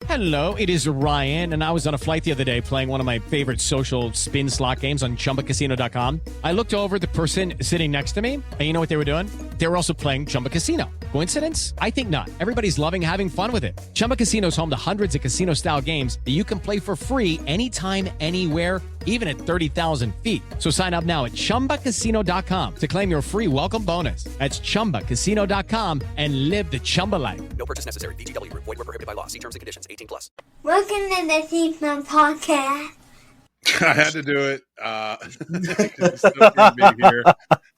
Hello, it is Ryan, and I was on a flight the other day playing one of my favorite social spin slot games on ChumbaCasino.com. I looked over at the person sitting next to me, and you know what they were doing? They were also playing Chumba Casino. Coincidence? I think not. Everybody's loving having fun with it. Chumba Casino is home to hundreds of casino-style games that you can play for free anytime, anywhere, even at 30,000 feet. So sign up now at ChumbaCasino.com to claim your free welcome bonus. That's ChumbaCasino.com and live the Chumba life. No purchase necessary. VGW. Void where prohibited by law. See terms and conditions. 18+. Welcome to the Season Podcast. I had to do it. He's still gonna be here.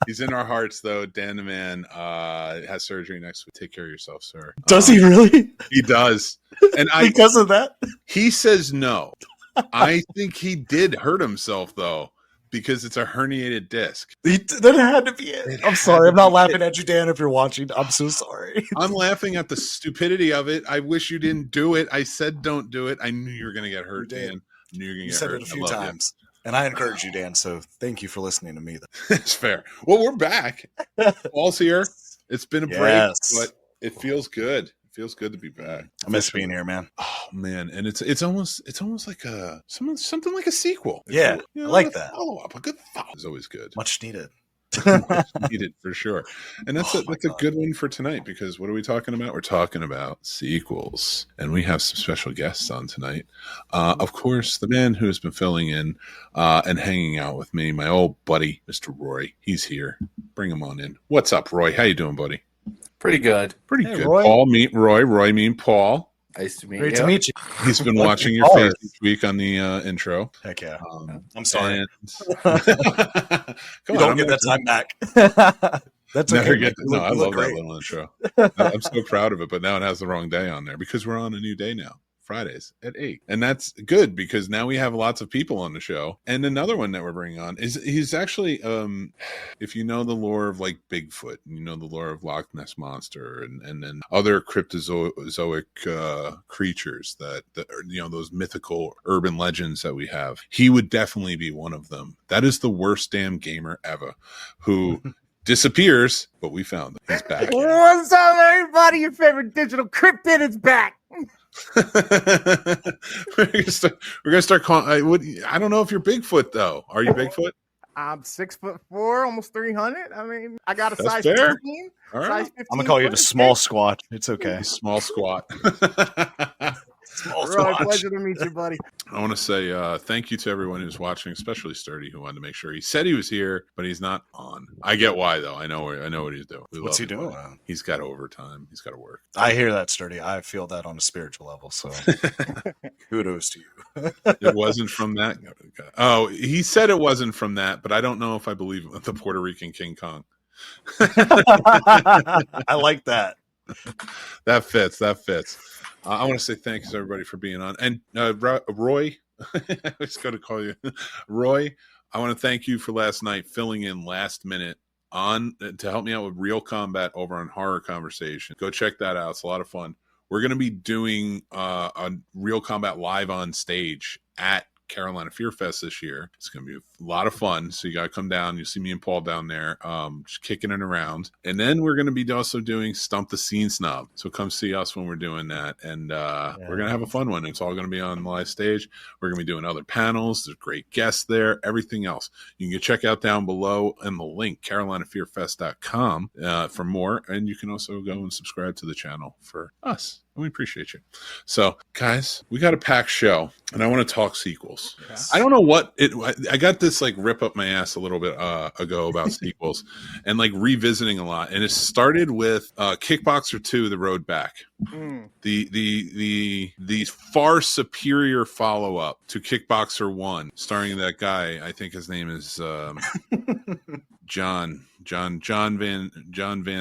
He's in our hearts, though. Dan the man has surgery next week. Take care of yourself, sir. Does he really? He does. And Because of that? He says no. I think he did hurt himself, though, because it's a herniated disc. That had to be it. I'm sorry. I'm not laughing at you, Dan, if you're watching. I'm so sorry. I'm laughing at the stupidity of it. I wish you didn't do it. I said don't do it. I knew you were going to get hurt, Dan. I knew you were going to get said hurt. it a few times. And I encourage you, Dan, so thank you for listening to me. It's fair. Well, we're back. Paul's here. It's been a break, but it feels good. It feels good to be back. I miss being here, man. Oh man, and it's almost like something like a sequel. Yeah, you know, I like that. Follow up, a good follow is always good. Much needed. Much needed for sure. And that's a good one for tonight, because what are we talking about? We're talking about sequels, and we have some special guests on tonight. Of course, the man who has been filling in and hanging out with me, my old buddy, Mr. Roy. He's here. Bring him on in. What's up, Roy? How you doing, buddy? Pretty good. Pretty good. Roy. Paul, meet Roy. Roy, meet Paul. Nice to meet Great you. to meet you. He's been watching your face each week on the intro. Heck yeah. I'm sorry. And... you don't get that time back. That's never okay. get. No, I love that little intro. I'm so proud of it, but now it has the wrong day on there because we're on a new day now. Fridays at 8, and that's good because now we have lots of people on the show. And another one that we're bringing on is he's actually if you know the lore of like Bigfoot, and you know the lore of Loch Ness Monster and then other cryptozoic creatures that you know, those mythical urban legends that we have, he would definitely be one of them. That is the worst damn gamer ever who disappears, but we found him. He's back. What's up, everybody? Your favorite digital cryptid is back. We're gonna start calling. I don't know if you're Bigfoot though. Are you Bigfoot? I'm 6'4", almost 300. I mean, I got a That's size fair. 15. All right. Size 15 I'm gonna call you the foot. small squat. It's okay. Small squat. Small Roy, squat. pleasure to meet you, buddy. I want to say thank you to everyone who's watching, especially Sturdy, who wanted to make sure. He said he was here, but he's not on. I get why, though. I know what he's doing. What's he doing? He's got overtime. He's got to work. I hear that, Sturdy. I feel that on a spiritual level. So kudos to you. It wasn't from that. Oh, he said it wasn't from that, but I don't know if I believe the Puerto Rican King Kong. I like that. That fits. I want to say thanks to everybody for being on. And Roy, I was going to call you Roy. I want to thank you for last night, filling in last minute on to help me out with Real Combat over on Horror Conversation. Go check that out. It's a lot of fun. We're going to be doing a Real Combat live on stage at Carolina Fear Fest this year. It's going to be a lot of fun. So you got to come down. You see me and Paul down there, just kicking it around. And then we're going to be also doing Stump the Scene Snob. So come see us when we're doing that. And we're going to have a fun one. It's all going to be on the live stage. We're going to be doing other panels. There's great guests there, everything else. You can check out down below in the link, carolinafearfest.com for more. And you can also go and subscribe to the channel for us. We appreciate you. So, guys, we got a packed show, and I want to talk sequels. Yes. I don't know what I got this like rip up my ass a little bit ago about sequels, and like revisiting a lot. And it started with Kickboxer 2: The Road Back, the far superior follow up to Kickboxer 1, starring that guy. I think his name is John Van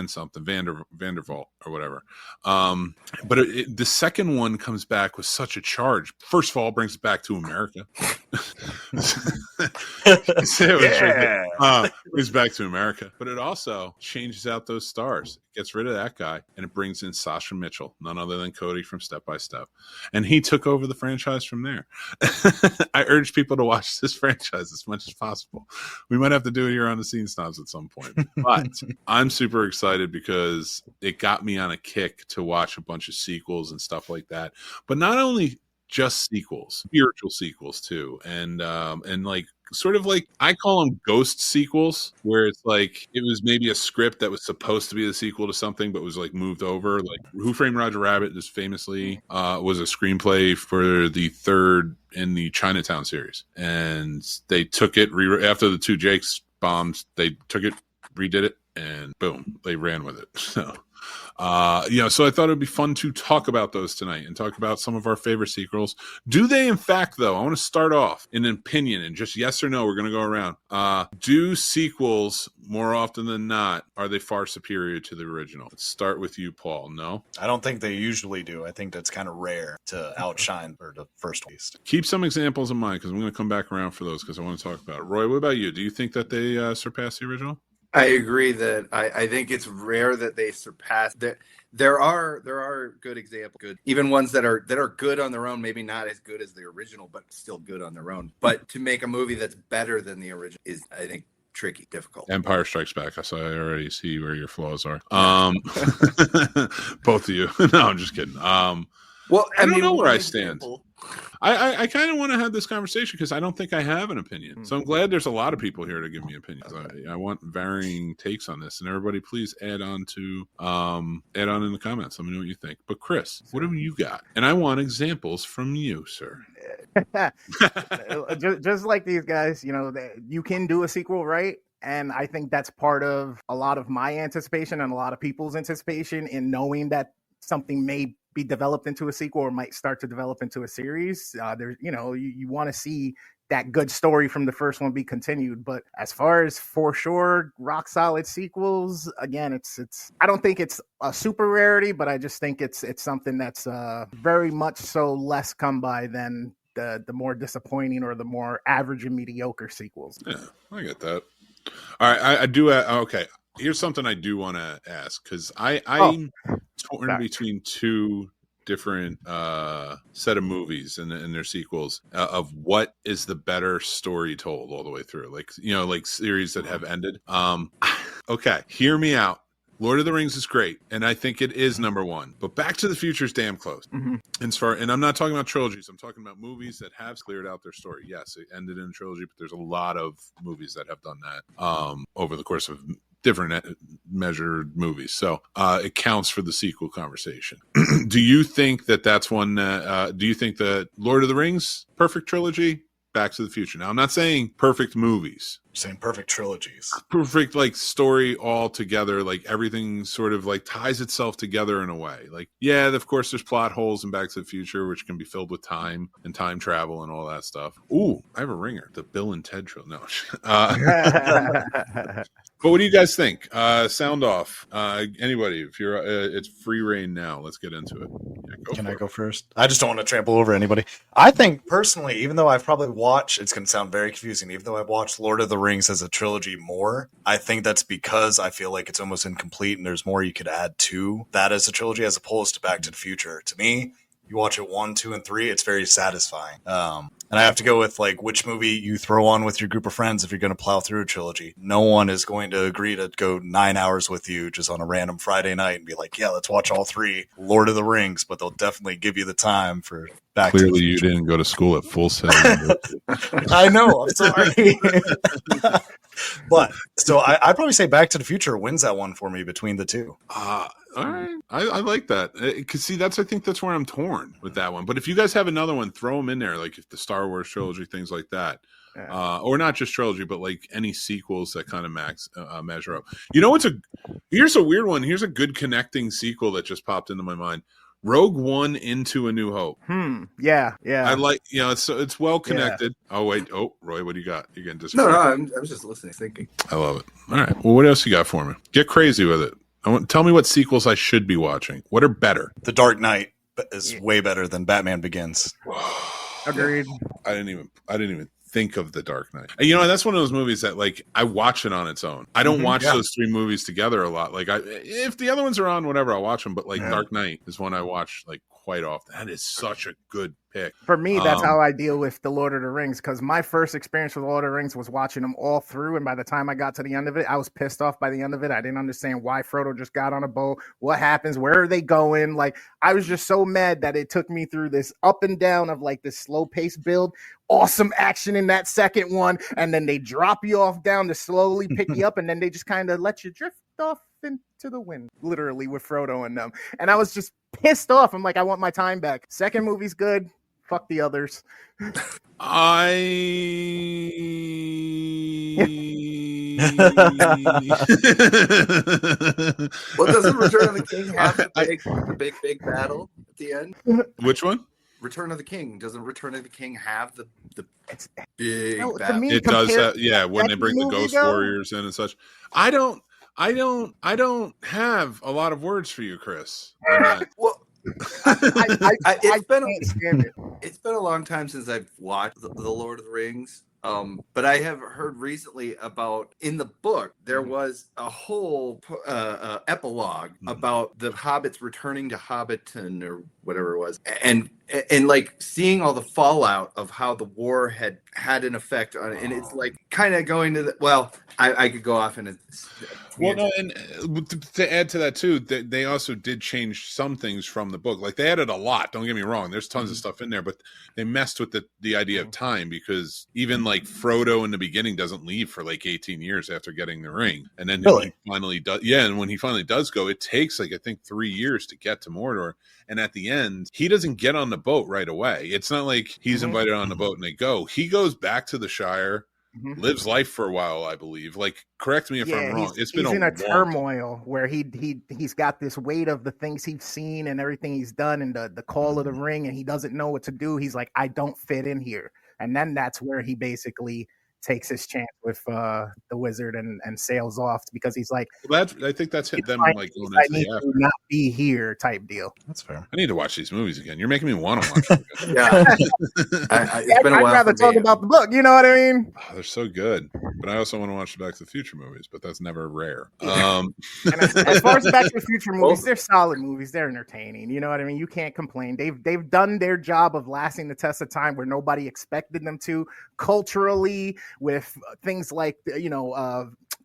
something, Vandervolt or whatever. But the second one comes back with such a charge. First of all, brings it back to America. Brings back to America. But it also changes out those stars. gets rid of that guy, and it brings in Sasha Mitchell, none other than Cody from Step by Step. And he took over the franchise from there. I urge people to watch this franchise as much as possible. We might have to do it here on the Scene Snobs at some point. But I'm super excited because it got me on a kick to watch a bunch of sequels and stuff like that. But not only just sequels, spiritual sequels too. And like sort of like, I call them ghost sequels, where it's like it was maybe a script that was supposed to be the sequel to something but was like moved over. Like Who Framed Roger Rabbit just famously was a screenplay for the third in the Chinatown series, and they took it after the two Jakes bombs, they took it, redid it, and boom, they ran with it. So so I thought it'd be fun to talk about those tonight and talk about some of our favorite sequels. Do they, in fact, though, I want to start off in an opinion and just yes or no, we're going to go around. Do sequels, more often than not, are they far superior to the original? Let's start with you, Paul. No? I don't think they usually do. I think that's kind of rare to outshine or the first one. Keep some examples in mind, because I'm going to come back around for those, because I want to talk about it. Roy, what about you? Do you think that they surpass the original? I agree that I think it's rare that they surpass that. There are good examples, good even ones that are good on their own, maybe not as good as the original, but still good on their own. But to make a movie that's better than the original is, I think, tricky, difficult. Empire Strikes Back. I already see where your flaws are. Both of you. No, I'm just kidding. Well, I don't know where I stand. I kind of want to have this conversation because I don't think I have an opinion. So I'm glad there's a lot of people here to give me opinions. I want varying takes on this, and everybody please add on in the comments. Let me know what you think. But Chris, what have you got? And I want examples from you, sir. just like these guys, you can do a sequel, right? And I think that's part of a lot of my anticipation and a lot of people's anticipation in knowing that something may be developed into a sequel or might start to develop into a series. There's, you want to see that good story from the first one be continued. But as far as for sure, rock solid sequels, again, it's I don't think it's a super rarity, but I just think it's something that's very much so less come by than the more disappointing or the more average and mediocre sequels. Yeah, I get that. All right, I do. Okay. Here's something I do want to ask, because I'm torn between two different set of movies and their sequels of what is the better story told all the way through, like series that have ended. Okay, hear me out. Lord of the Rings is great, and I think it is number one. But Back to the Future is damn close. Mm-hmm. And I'm not talking about trilogies. I'm talking about movies that have cleared out their story. Yes, it ended in a trilogy, but there's a lot of movies that have done that over the course of different measured movies. So it counts for the sequel conversation. Do you think that's one? Do you think that Lord of the Rings, perfect trilogy? Back to the Future. Now, I'm not saying perfect movies. I'm saying perfect trilogies. Perfect, like, story all together. Like, everything sort of, like, ties itself together in a way. Like, yeah, of course, there's plot holes in Back to the Future, which can be filled with time and time travel and all that stuff. Ooh, I have a ringer. The Bill and Ted trilogy. No. But what do you guys think? Sound off. Anybody, if you're, it's free reign now. Let's get into it. Yeah, Can I go first? I just don't want to trample over anybody. I think personally, even though I've probably watched, it's going to sound very confusing, even though I've watched Lord of the Rings as a trilogy more, I think that's because I feel like it's almost incomplete and there's more you could add to that as a trilogy as opposed to Back to the Future. To me, you watch it 1, 2, and 3, it's very satisfying. And I have to go with like which movie you throw on with your group of friends if you're going to plow through a trilogy. No one is going to agree to go 9 hours with you just on a random Friday night and be like, yeah, let's watch all 3 Lord of the Rings, but they'll definitely give you the time for Back Clearly to the you Future. didn't go to school at Full Sail. I know, I'm sorry. But so I'd probably say Back to the Future wins that one for me between the two. All right, I like that. Because see, I think that's where I'm torn with that one. But if you guys have another one, throw them in there, like if the Star Wars trilogy, things like that, or not just trilogy, but like any sequels that kind of measure up. You know, here's a weird one. Here's a good connecting sequel that just popped into my mind. Rogue One into A New Hope. Yeah. I like, it's well connected. Yeah. Oh wait, Roy, what do you got? You getting disagree? No, I was just listening, thinking. I love it. All right, well, what else you got for me? Get crazy with it. Tell me what sequels I should be watching. What are better? The Dark Knight is way better than Batman Begins. Agreed. I didn't even think of The Dark Knight. And, that's one of those movies that like I watch it on its own. I don't watch those three movies together a lot. Like if the other ones are on, whatever, I'll watch them. But like Dark Knight is one I watch like quite often. That is such a good pick. For me, that's how I deal with the Lord of the Rings, because my first experience with Lord of the Rings was watching them all through, and by the time I got to the end of it, I was pissed off by the end of it. I didn't understand why Frodo just got on a boat. What happens? Where are they going? Like, I was just so mad that it took me through this up and down of like this slow pace build, awesome action in that second one, and then they drop you off down to slowly pick you up, and then they just kind of let you drift off into the wind, literally, with Frodo and them. And I was just pissed off. I'm like, I want my time back. Second movie's good. Fuck the others. Well, doesn't Return of the King have the big battle at the end? Which one? Return of the King. Doesn't Return of the King have the To big battle? me, It does. compared When to they bring the movie, Ghost though, Warriors in and such. I don't have a lot of words for you, Chris. On that. Well, I can't stand it. it's been a long time since I've watched the Lord of the Rings. But I have heard recently about, in the book, there was a whole epilogue about the hobbits returning to Hobbiton or whatever it was, and like seeing all the fallout of how the war had an effect on it, and it's like kind of going to I could go off in a Well, no, and to add to that too, they also did change some things from the book. Like they added a lot. Don't get me wrong. There's tons of stuff in there, but they messed with the idea of time, because even like Frodo in the beginning doesn't leave for like 18 years after getting the ring, and then he finally does. Yeah, and when he finally does go, it takes like I think 3 years to get to Mordor. And at the end, he doesn't get on the boat right away. It's not like he's invited on the boat and they go. He goes back to the Shire. Lives life for a while, I believe. Like, correct me if I'm wrong. He's in a turmoil where he's got this weight of the things he's seen and everything he's done, and the call of the ring, and he doesn't know what to do. He's like, I don't fit in here. And then that's where he basically takes his chance with the wizard and sails off, because he's like, I think that's them like going I into need the after. to not be here type deal. That's fair. I need to watch these movies again. You're making me want to watch them again. Yeah, it's been a while. I'd rather talk about the book. You know what I mean? Oh, they're so good. But I also want to watch the Back to the Future movies, but that's never rare. And as far as Back to the Future movies, they're solid movies. They're entertaining. You know what I mean? You can't complain. They've done their job of lasting the test of time where nobody expected them to, culturally, with things like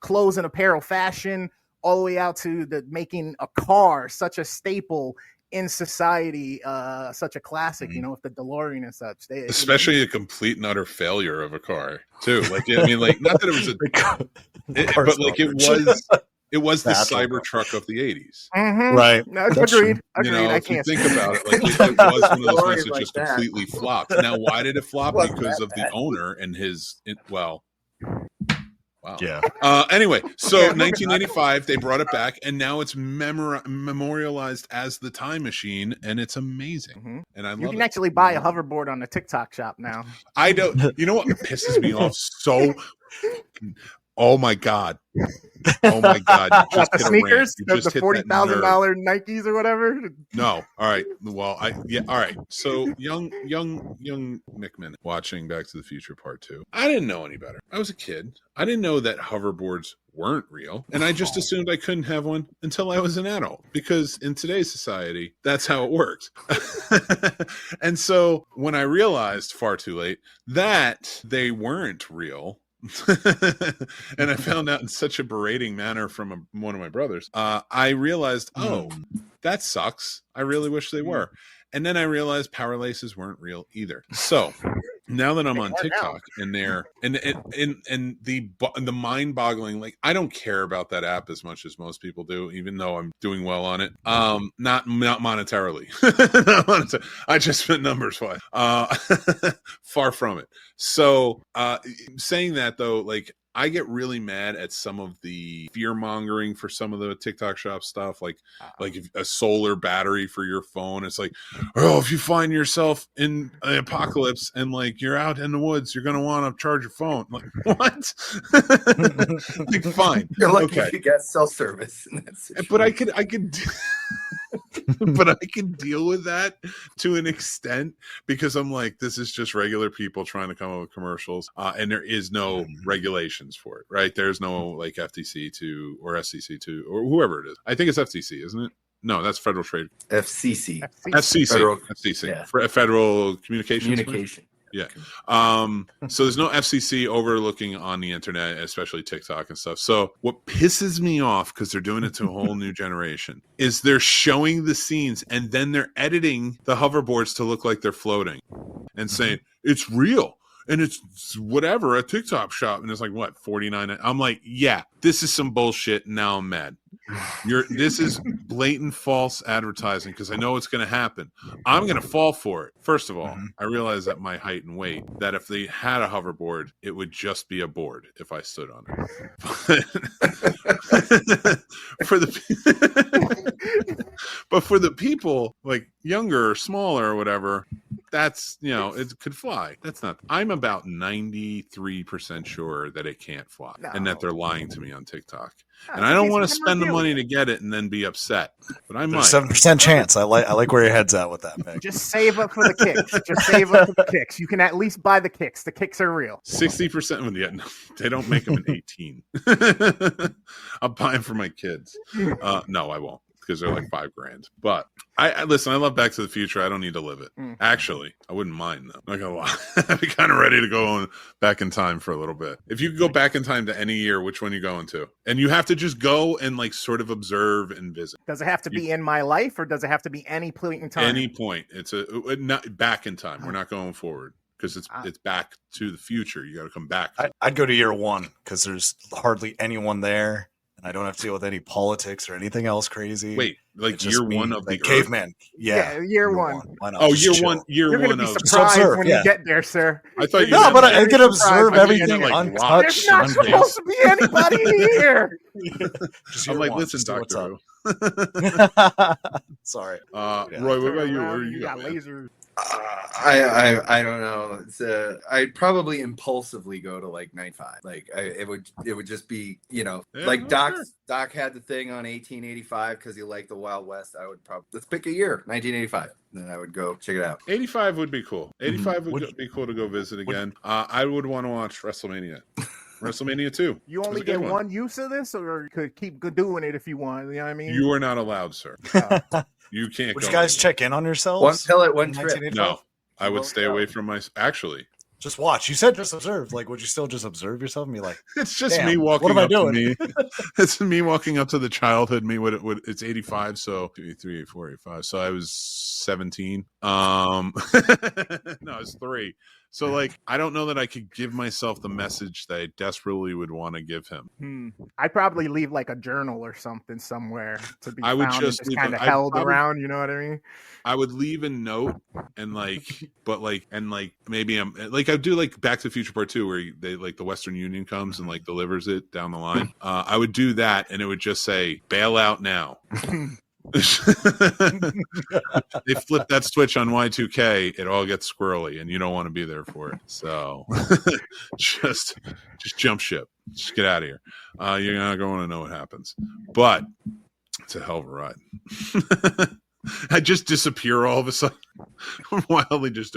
clothes and apparel, fashion, all the way out to the making a car such a staple in society, such a classic, with the DeLorean and such. Especially a complete and utter failure of a car too. Like, I mean, like, not that it was but like it was the Cybertruck of the 80s. Right. No, agreed. I if you can't think about it, like it was one of those ones that just completely flopped. Now, why did it flop? Because of the owner and wow. Yeah. Anyway, so 1985, they brought it back, and now it's memorialized as the Time Machine, and it's amazing. And I love it. You can actually buy a hoverboard on the TikTok shop now. I don't. You know what pisses me off so? Oh my god! Oh my god! You just the hit sneakers, a rant. the $40,000 Nikes or whatever. No, all right. Well, all right. So young Mick Manhattan watching Back to the Future Part 2. I didn't know any better. I was a kid. I didn't know that hoverboards weren't real, and I just assumed I couldn't have one until I was an adult, because in today's society, that's how it works. And so when I realized far too late that they weren't real. And I found out in such a berating manner from one of my brothers, I realized, that sucks. I really wish they were. And then I realized power laces weren't real either. So now that I'm on TikTok and the mind-boggling, like, I don't care about that app as much as most people do, even though I'm doing well on it. Not monetarily. I just spent numbers wise. Far from it. So saying that though, like, I get really mad at some of the fear mongering for some of the TikTok shop stuff, like if a solar battery for your phone. It's like, oh, if you find yourself in an apocalypse and like you're out in the woods, you're gonna want to charge your phone. I'm like, what? Like, fine, you're lucky if you get cell service. But I could. but I can deal with that to an extent because I'm like, this is just regular people trying to come up with commercials, and there is no regulations for it, right? There's no like FTC to or SEC to or whoever it is. I think it's FTC, isn't it? No, that's Federal Trade. FCC. FCC. Yeah. Federal Communications. Communication. Yeah. So there's no FCC overlooking on the internet, especially TikTok and stuff. So what pisses me off, because they're doing it to a whole new generation, is they're showing the scenes and then they're editing the hoverboards to look like they're floating and saying it's real. And it's whatever, a TikTok shop. And it's like, what, $49? I'm like, yeah, this is some bullshit. And now I'm mad. This is blatant false advertising because I know it's going to happen. I'm going to fall for it. First of all, I realize at my height and weight that if they had a hoverboard, it would just be a board if I stood on it. But for the people like younger or smaller or whatever, that's, it could fly. That's not. I'm about 93% sure that it can't fly and that they're lying to me on TikTok. And I don't want to spend the money to get it and then be upset. But I might. 7% chance. I like where your head's at with that, Mick. Just save up for the kicks. Just save up for the kicks. You can at least buy the kicks. The kicks are real. 60%. Yeah, no, they don't make them in 18. I'll buy them for my kids. No, I won't. Because they're like $5,000. But I listen, I love Back to the Future. I don't need to live it. Actually, I wouldn't mind though. Not gonna lie. I'd be kind of ready to go back in time for a little bit. If you could go back in time to any year, which one are you going to? And you have to just go and like sort of observe and visit. Does it have to be in my life, or does it have to be any point in time? Any point. It's not back in time. We're not going forward. Because it's back to the future. You got to come back. I'd go to year one because there's hardly anyone there. And I don't have to deal with any politics or anything else crazy. Wait, like year one of the caveman? Yeah, year one. Why not? Oh, year one. You're going to be surprised when you get there, sir. I thought no, but I can observe everything untouched. There's not supposed to be anybody here. I'm like, listen, Doctor Who. Sorry, Roy. What about you? Where you got lasers. I don't know. I'd probably impulsively go to like 95. Like it would just be, like Doc had the thing on 1885 because he liked the Wild West. I would probably let's pick a year, 1985. Then I would go check it out. 85 would be cool. 85 would be cool to go visit again. I would want to watch WrestleMania. WrestleMania 2. You only get one use of this, or you could keep doing it if you want. You know what I mean? You are not allowed, sir. You can't. Would you guys check in on yourselves? One pellet, one trip. No, I would stay away from my. Actually, just watch. You said just observe. Like, would you still just observe yourself and be like, it's just me walking. What am I up doing? To me. It's me walking up to the childhood me. It's 85, so 83, 84, 85. So I was 17. No, it's 3. So, like, I don't know that I could give myself the message that I desperately would want to give him. I'd probably leave like a journal or something somewhere to be found just kind of held around. You know what I mean? I would leave a note and maybe I'm like I do like Back to the Future Part 2 where they like the Western Union comes and like delivers it down the line. I would do that and it would just say bail out now. They flip that switch on Y2K, it all gets squirrely and you don't want to be there for it. So just jump ship. Just get out of here. You're not going to know what happens. But it's a hell of a ride. I just disappear all of a sudden. Wildly just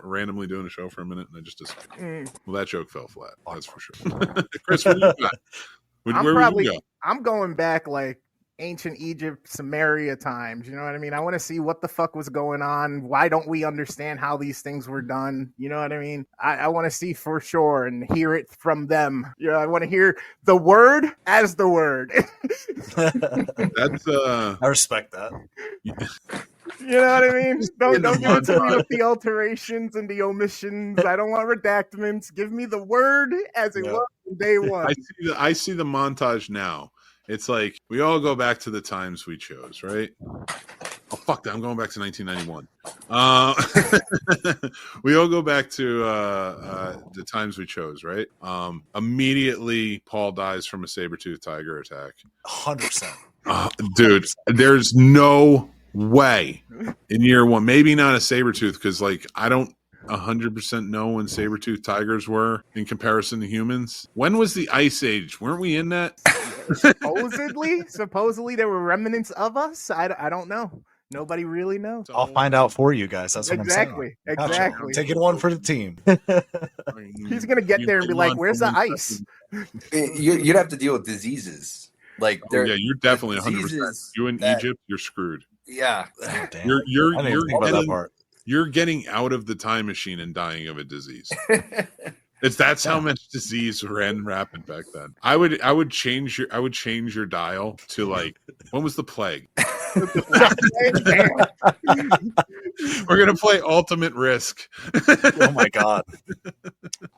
randomly doing a show for a minute, and I just disappear. Well, that joke fell flat. That's for sure. Chris, what do you got? Where would you go? I'm going back like ancient Egypt, Samaria times. You know what I mean? I want to see what the fuck was going on. Why don't we understand how these things were done? You know what I mean? I want to see for sure and hear it from them. I want to hear the word as the word. That's I respect that. You know what I mean? Don't give it to me with the alterations and the omissions. I don't want redactments. Give me the word as it was from day one. I see the montage now. It's like we all go back to the times we chose, right? Oh, fuck that. I'm going back to 1991. We all go back to the times we chose, right? Immediately, Paul dies from a saber-toothed tiger attack. 100%. Dude, there's no way in year one. Maybe not a saber-tooth because, like, I don't 100% know when saber-toothed tigers were in comparison to humans. When was the Ice Age? Weren't we in that? Supposedly there were remnants of us. I don't know. Nobody really knows. I'll find out for you guys. That's what I'm saying. Exactly. I'm taking one for the team. He's gonna get there and be like, "Where's the ice?" You'd have to deal with diseases. Like, yeah, you're definitely 100%. diseases You in that- Egypt, you're screwed. Yeah. Oh, damn. You're I didn't even think about that getting, part. you're getting out of the time machine and dying of a disease. That's how much disease ran rapid back then. I would change your dial to like, when was the plague? We're gonna play Ultimate Risk. Oh my god!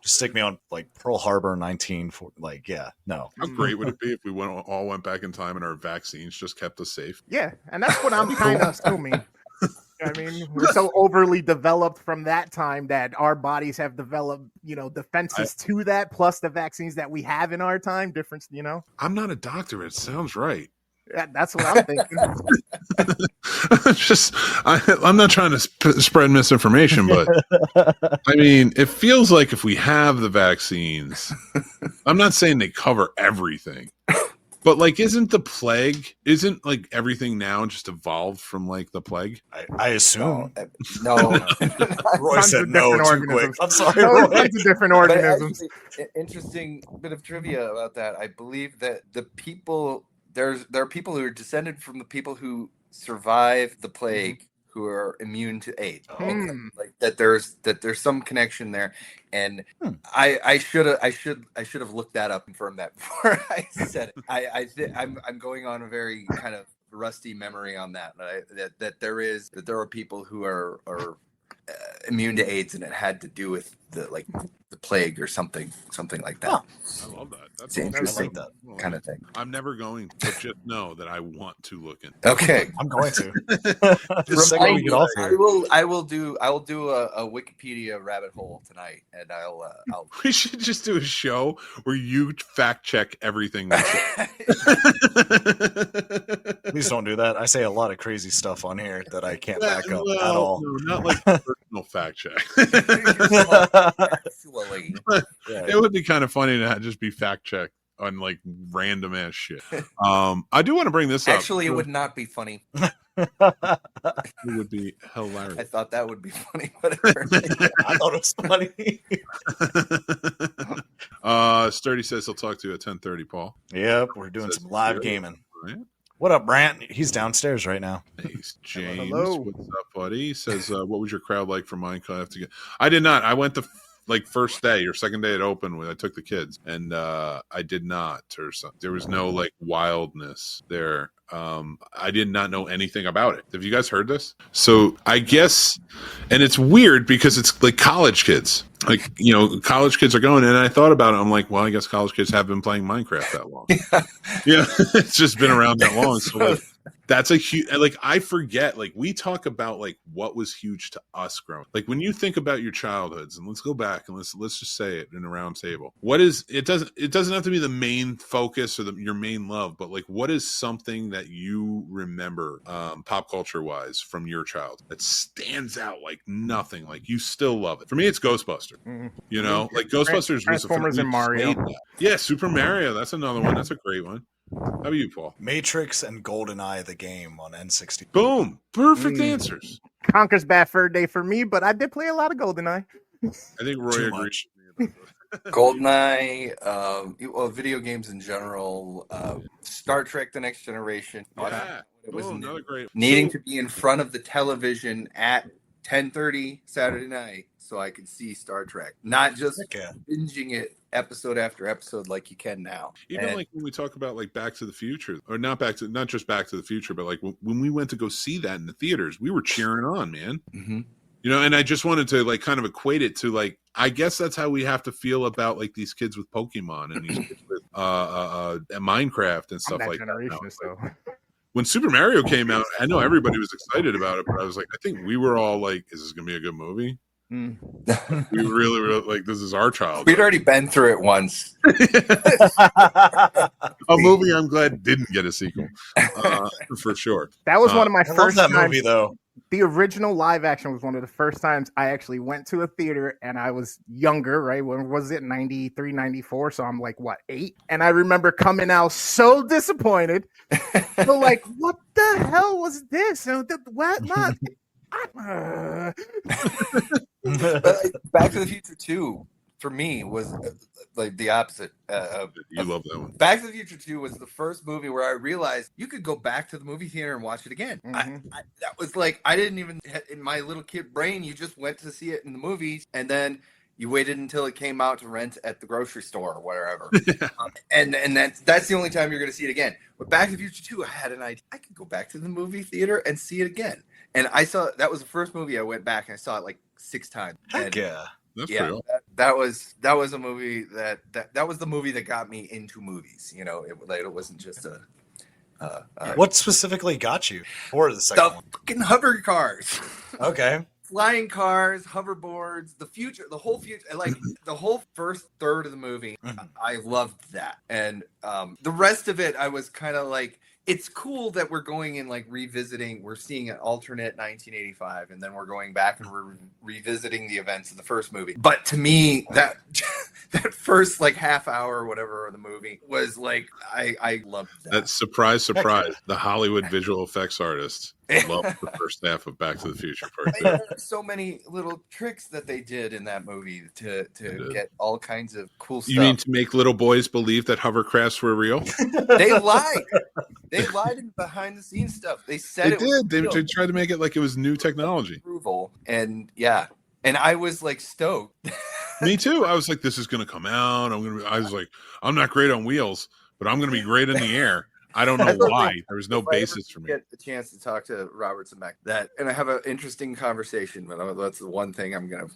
Just stick me on like Pearl Harbor 19. No. How great would it be if we all went back in time and our vaccines just kept us safe? Yeah, and that's what I'm kind of assuming. I mean, we're so overly developed from that time that our bodies have developed, defenses to that, plus the vaccines that we have in our time. Difference, I'm not a doctor. It sounds right. That's what I'm thinking. I'm not trying to spread misinformation, but I mean, it feels like if we have the vaccines, I'm not saying they cover everything, but like, isn't like everything now just evolved from like the plague? I assume. No. Roy said no too quick. I'm sorry, No, Roy. tons of different organisms. Interesting bit of trivia about that. I believe that there are people who are descended from the people who survived the plague who are immune to AIDS. Like that there's some connection there, and I should have looked that up and confirmed that before I said it. I'm going on a very kind of rusty memory on that. That there are people who are immune to AIDS, and it had to do with the plague or something like that. I love that. That's It's interesting that kind of thing. I'm never going to, just know that I want to look in. Okay, I'm going to. Just second we get off here. I will do a Wikipedia rabbit hole tonight, and I'll We should just do a show where you fact check everything. We say. Please don't do that. I say a lot of crazy stuff on here that I can't back up at all. No, not like personal fact check. actually. It would be kind of funny to just be fact checked on like random ass shit. I do want to bring this up. Actually, it would not be funny. It would be hilarious. I thought that would be funny. Whatever. I thought it was funny. Sturdy says he'll talk to you at 10:30, Paul. Yep, we're doing some live good. gaming. Right. What up, Brant? He's downstairs right now. Thanks, James. Hello. What's up, buddy? He says, what was your crowd like for Minecraft? I did not. I went the first day or second day it opened when I took the kids, and I did not. Or something. There was no like wildness there. I did not know anything about it. Have you guys heard this? So I guess, and it's weird because it's like college kids. Like, college kids are going, and I thought about it. I'm like, well, I guess college kids have been playing Minecraft that long. Yeah, it's just been around that long. So like, that's a huge, like, I forget, like, we talk about like what was huge to us growing. Like, when you think about your childhoods, and let's go back and let's just say it in a round table. What is, it doesn't have to be the main focus or your main love, but like, what is something that you remember pop culture wise from your childhood that stands out like nothing, like you still love it? For me, it's Ghostbusters. Like Ghostbusters Transformers and Mario. Yeah, Super Mario, that's another one. That's a great one. How about you, Paul? Matrix and GoldenEye, the game on N64. Boom, perfect answers. Conker's Bad Fur Day for me, but I did play a lot of GoldenEye. I think Roy Too agrees. GoldenEye, video games in general, Star Trek: The Next Generation. Yeah, It was another great. needing to be in front of the television at 10:30 Saturday night so I could see Star Trek, not just binging it episode after episode like you can now. Even like when we talk about like Back to the Future, or not just Back to the Future, but like when we went to go see that in the theaters, we were cheering on, man. Mm-hmm. And I just wanted to like kind of equate it to like, I guess that's how we have to feel about like these kids with Pokemon and these kids with Minecraft and stuff like that. So. When Super Mario came out, I know everybody was excited about it, but I was like, I think we were all like, is this gonna be a good movie? We really like, this is our child. We'd already been through it once. A movie I'm glad didn't get a sequel, for sure. That was one of my I first love that times. movie though. the original live action was one of the first times I actually went to a theater, and I was younger, right? When was it? 93, 94. So I'm like, what, 8? And I remember coming out so disappointed. So like, what the hell was this? What? Not. Back to the Future 2 for me was like the opposite. You love that one. Back to the Future 2 was the first movie where I realized you could go back to the movie theater and watch it again. That was like, I didn't even, in my little kid brain, you just went to see it in the movies and then you waited until it came out to rent at the grocery store or wherever. And that's the only time you're going to see it again. But Back to the Future 2, I had an idea. I could go back to the movie theater and see it again. And I saw, that was the first movie I went back and I saw it like 6 times. Heck yeah. That's Yeah, real. that was a movie that was the movie that got me into movies. You know, it wasn't just a. What specifically got you for the second one? Fucking hover cars, Okay. flying cars, hoverboards, the future, the whole future, like the whole first third of the movie. I loved that, and the rest of it, I was kind of like. It's cool that we're going and like revisiting. We're seeing an alternate 1985, and then we're going back and we're revisiting the events of the first movie. But to me, that first like half hour or whatever of the movie was like I loved that. That surprise! The Hollywood visual effects artists loved the first half of Back to the Future Part 2. There are so many little tricks that they did in that movie to get all kinds of cool stuff. You mean to make little boys believe that hovercrafts were real? They lied. They lied in behind the scenes stuff. They said They did. They tried to make it like it was new technology. Approval. And yeah. And I was like stoked. Me too. I was like, this is going to come out. I was like, I'm not great on wheels, but I'm going to be great in the air. I don't know why. There was no basis for me. Get the chance to talk to Robert Zemeckis and I have an interesting conversation, but that's the one thing I'm going to.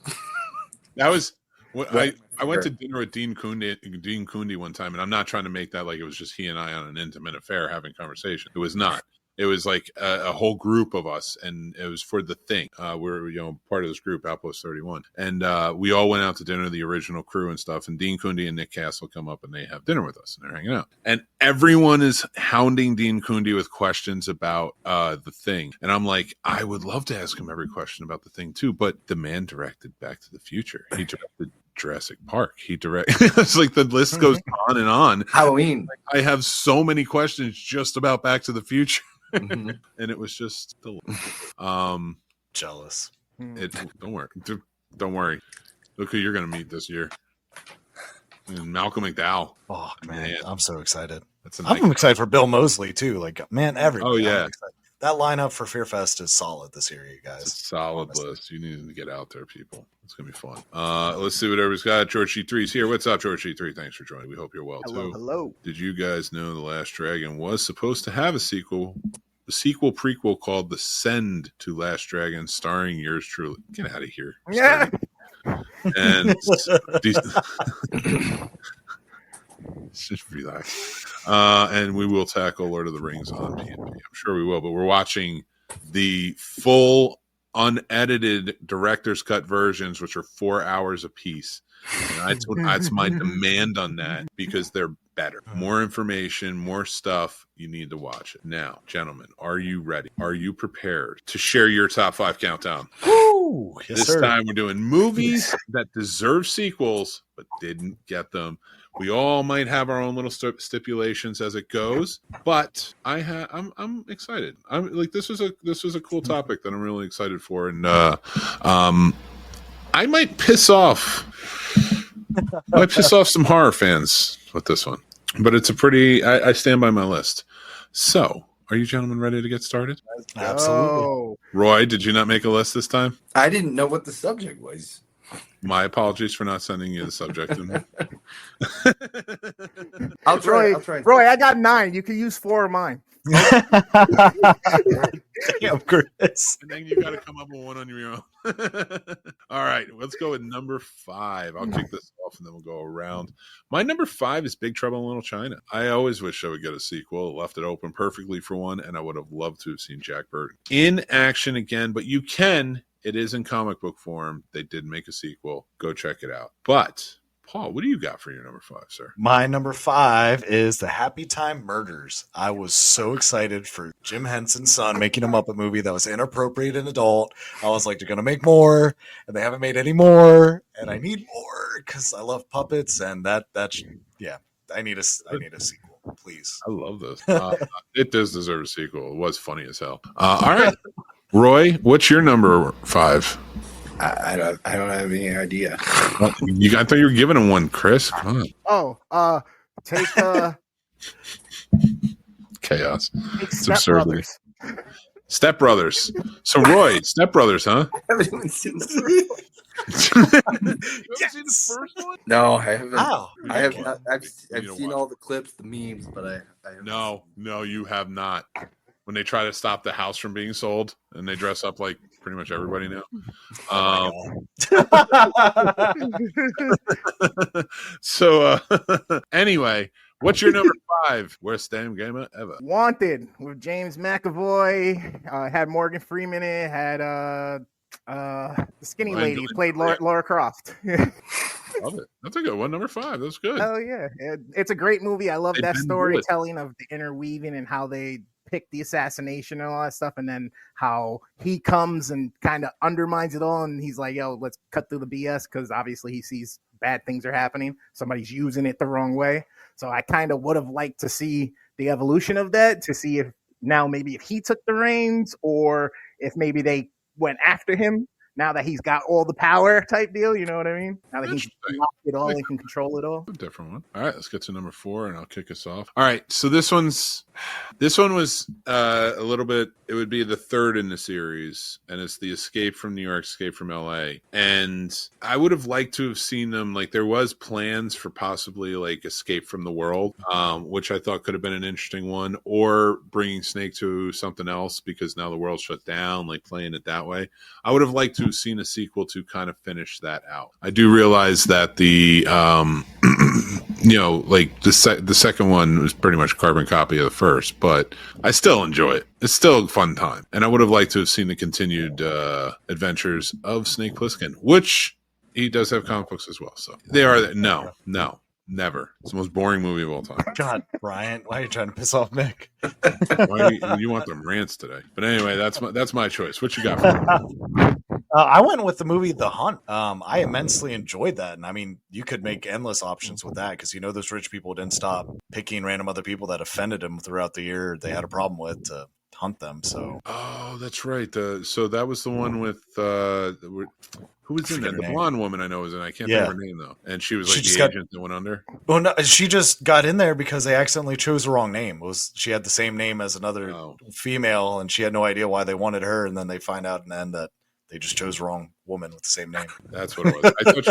That was. I went to dinner with Dean Cundy one time, and I'm not trying to make that like it was just he and I on an intimate affair having conversation. It was not. It was like a whole group of us, and it was for The Thing. We're part of this group, Outpost 31, and we all went out to dinner, the original crew and stuff. And Dean Cundy and Nick Castle come up, and they have dinner with us, and they're hanging out. And everyone is hounding Dean Cundy with questions about The Thing, and I'm like, I would love to ask him every question about The Thing too, but the man directed Back to the Future. He directed Jurassic Park. It's like the list goes on and on. Halloween. I have so many questions just about Back to the Future. And it was just Jealous. Don't worry. Look who you're gonna meet this year. And Malcolm McDowell. Oh man, I'm so excited. I'm excited for Bill Moseley too. Like, man, everybody. Oh yeah. That lineup for Fear Fest is solid this year, you guys. It's a solid list. You need to get out there, people. It's gonna be fun. Let's see what everybody's got. George G3's here. What's up, George G3? Thanks for joining. We hope you're well too. Hello. Did you guys know The Last Dragon was supposed to have a sequel prequel called The Send to Last Dragon, starring yours truly? Get out of here. Yeah. And just relax. And we will tackle Lord of the Rings on PNP. I'm sure we will, but we're watching the full unedited director's cut versions, which are 4 hours apiece. And that's my demand on that, because they're better. More information, more stuff. You need to watch it. Now, gentlemen, are you ready? Are you prepared to share your top 5 countdown? Woo! Yes, This sir. time we're doing movies that deserve sequels but didn't get them. We all might have our own little stipulations as it goes, but I'm excited. I'm like, this was a cool topic that I'm really excited for, and I might piss off some horror fans with this one, but it's a pretty. I stand by my list. So, are you gentlemen ready to get started? Absolutely. Roy, did you not make a list this time? I didn't know what the subject was. My apologies for not sending you the subject. I'll try. Roy, I got 9. You can use 4 of mine. Yeah, Chris. And then you got to come up with one on your own. All right, let's go with number 5. I'll kick this off and then we'll go around. My number 5 is Big Trouble in Little China. I always wish I would get a sequel. It left it open perfectly for one, and I would have loved to have seen Jack Burton in action again, but you can. It is in comic book form. They did make a sequel. Go check it out. But Paul, what do you got for your number 5, sir? My number 5 is The Happy Time Murders. I was so excited for Jim Henson's son making a Muppet movie that was inappropriate and adult. I was like, they're going to make more, and they haven't made any more, and I need more because I love puppets, and that's I need a sequel, please. I love this. It does deserve a sequel. It was funny as hell. All right, Roy, what's your number 5? I don't have any idea. I thought you were giving him one, Chris. Come on. Take Chaos. Step absurdity. Brothers. Step Brothers. So Roy, Step Brothers, huh? I haven't even seen the first one. No, I haven't. Wow. I have not. I've seen all the clips, the memes, but I haven't. No, you have not. When they try to stop the house from being sold and they dress up like pretty much everybody now. So anyway, what's your number 5? Worst damn gamer ever. Wanted with James McAvoy. Had Morgan Freeman in it. Had the skinny Ryan lady who Gosling. played Laura Croft. Love it. That's a good one. Number 5. That's good. Oh yeah, it's a great movie. I love They that didn't do it. storytelling of the interweaving and how they pick the assassination and all that stuff, and then how he comes and kind of undermines it all, and he's like, "Yo, let's cut through the BS," because obviously he sees bad things are happening. Somebody's using it the wrong way. So I kind of would have liked to see the evolution of that, to see if now maybe if he took the reins or if maybe they went after him now that he's got all the power type deal. You know what I mean? Now that he's Interesting. locked it all and can control it all. A different one. All right, let's get to number 4 and I'll kick us off. All right, so this one was a little bit, it would be the third in the series, and it's the Escape from New York, Escape from LA. And I would have liked to have seen them, like there was plans for possibly like Escape from the World, which I thought could have been an interesting one, or bringing Snake to something else because now the world's shut down, like playing it that way. I would have liked to have seen a sequel to kind of finish that out. I do realize that the like the second one was pretty much a carbon copy of the first, but I still enjoy it. It's still a fun time, and I would have liked to have seen the continued adventures of Snake Plissken, which he does have comic books as well. So they are no, never. It's the most boring movie of all time. God, Brian, why are you trying to piss off Mick? Why you want them rants today? But anyway, that's my choice. What you got for me? I went with the movie The Hunt. I immensely enjoyed that. And I mean, you could make endless options with that because, those rich people didn't stop picking random other people that offended them throughout the year they had a problem with to hunt them. So, oh, that's right. So that was the one with who was in that? The blonde woman I know was in. I can't think of her name though. And she was like the agent that went under. Well, no, she just got in there because they accidentally chose the wrong name. She had the same name as another female, and she had no idea why they wanted her. And then they find out in the end that they just chose the wrong woman with the same name. That's what it was. I thought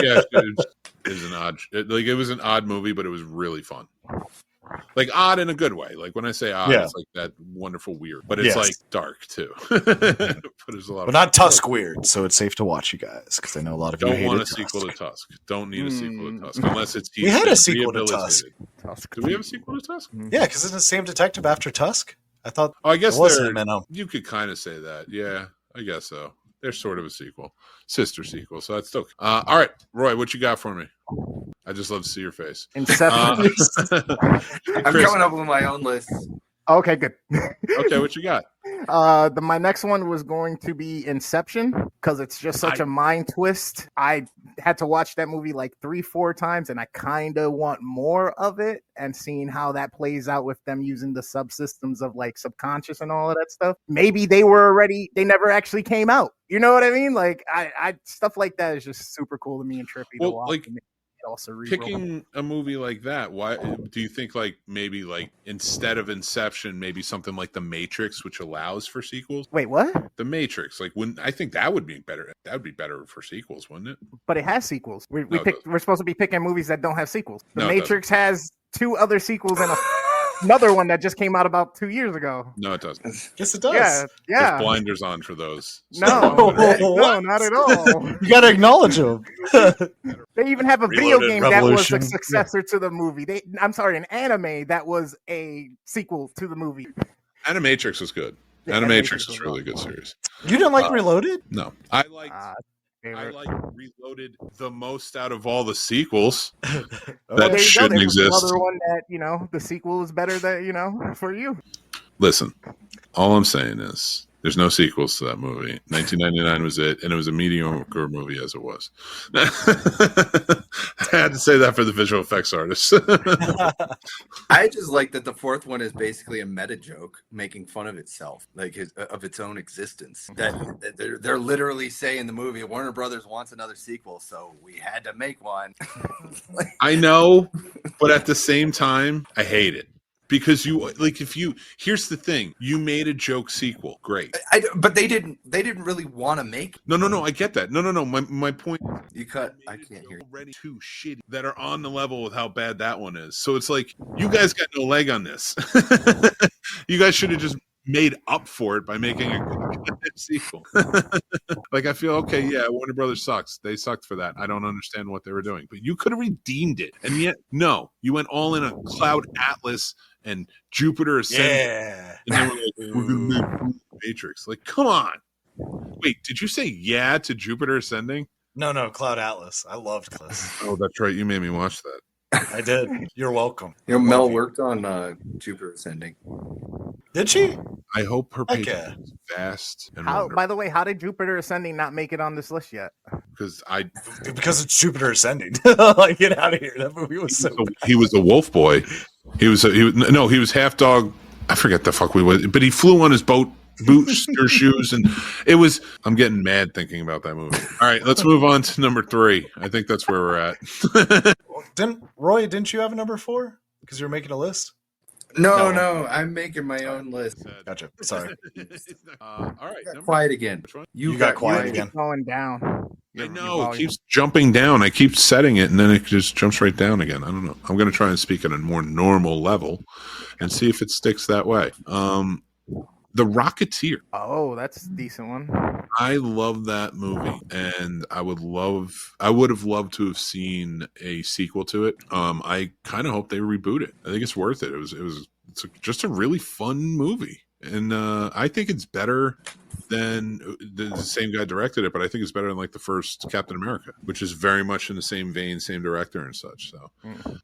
it was an odd movie, but it was really fun. Like odd in a good way. Like when I say odd, it's like that wonderful weird, but it's like dark too. But there's a lot. But not Tusk weird, so it's safe to watch, you guys, because I know a lot of you don't want a Tusk. sequel to Tusk. Don't need a sequel to Tusk unless it's. We had a sequel to Tusk. Did we have a sequel to Tusk? Yeah, because it's the same detective after Tusk. I thought. Oh, I guess you could kind of say that. Yeah, I guess so. They're sort of a sequel, sister sequel. So that's still all right. Roy, what you got for me? I just love to see your face. Inception. I'm coming up with my own list. Okay, good. Okay, what you got? My next one was going to be Inception because it's just such a mind twist. I had to watch that movie like 3-4 times, and I kind of want more of it. And seeing how that plays out with them using the subsystems of like subconscious and all of that stuff. Maybe they never actually came out. You know what I mean? Like I stuff like that is just super cool to me and trippy to watch. Like, also picking a movie like that, why do you think like maybe like instead of Inception, maybe something like The Matrix, which allows for sequels? Wait, what? The Matrix, like I think that would be better. That would be better for sequels, wouldn't it? But it has sequels. We're supposed to be picking movies that don't have sequels. The No, Matrix has 2 other sequels and another one that just came out about 2 years ago. No, it doesn't. Yes, it does. Yeah. There's blinders on for those. No, not at all. You got to acknowledge them. They even have a video Reloaded game Revolution. that was a successor to the movie. An anime that was a sequel to the movie. Animatrix was good. Yeah, Animatrix was really good series. You didn't like Reloaded? No, I liked. favorite. like Reloaded the most out of all the sequels. Oh, That There you go. shouldn't There's exist. another one that the sequel is better than for you. Listen, all I'm saying is there's no sequels to that movie. 1999 was it, and it was a mediocre movie as it was. I had to say that for the visual effects artists. I just like that the fourth one is basically a meta joke making fun of itself, like of its own existence. That they're literally saying in the movie, Warner Brothers wants another sequel, so we had to make one. I know, but at the same time, I hate it. Because here's the thing, you made a joke sequel, great. But they didn't really want to make. No, I get that. No. My point. You cut. I can't hear you. Already too shitty that are on the level with how bad that one is. So it's like you guys got no leg on this. You guys should have just made up for it by making a good sequel. Like I feel okay, yeah, Warner Brothers sucks. They sucked for that. I don't understand what they were doing, but you could have redeemed it, and yet no, you went all in on Cloud Atlas and Jupiter Ascending. Yeah, and then we're gonna make Matrix. Like, come on. Wait, did you say yeah to Jupiter Ascending? No, Cloud Atlas. I loved this. Oh, that's right. You made me watch that. I did. You're welcome. Mel worked on Jupiter Ascending. Did she? I hope her Okay. page is vast and By the way, how did Jupiter Ascending not make it on this list yet? because Because it's Jupiter Ascending. Like, get out of here. That movie was so bad. he was a wolf boy. He was half dog. I forget the fuck we was, but he flew on his boots or shoes, and it was. I'm getting mad thinking about that movie. All right, let's move on to number 3. I think that's where we're at. Didn't you have a number 4? Because you were making a list? No, I'm making my own list. Gotcha. Sorry. All right, Quiet again. You got quiet again. Going down. I know it keeps jumping down. I keep setting it, and then it just jumps right down again. I don't know. I'm going to try and speak at a more normal level and see if it sticks that way. The Rocketeer. Oh, that's a decent one. I love that movie, and I would have loved to have seen a sequel to it. I kind of hope they reboot it. I think it's worth it. It's just a really fun movie, and I think it's better than the same guy directed it, but I think it's better than like the first Captain America, which is very much in the same vein, same director and such. So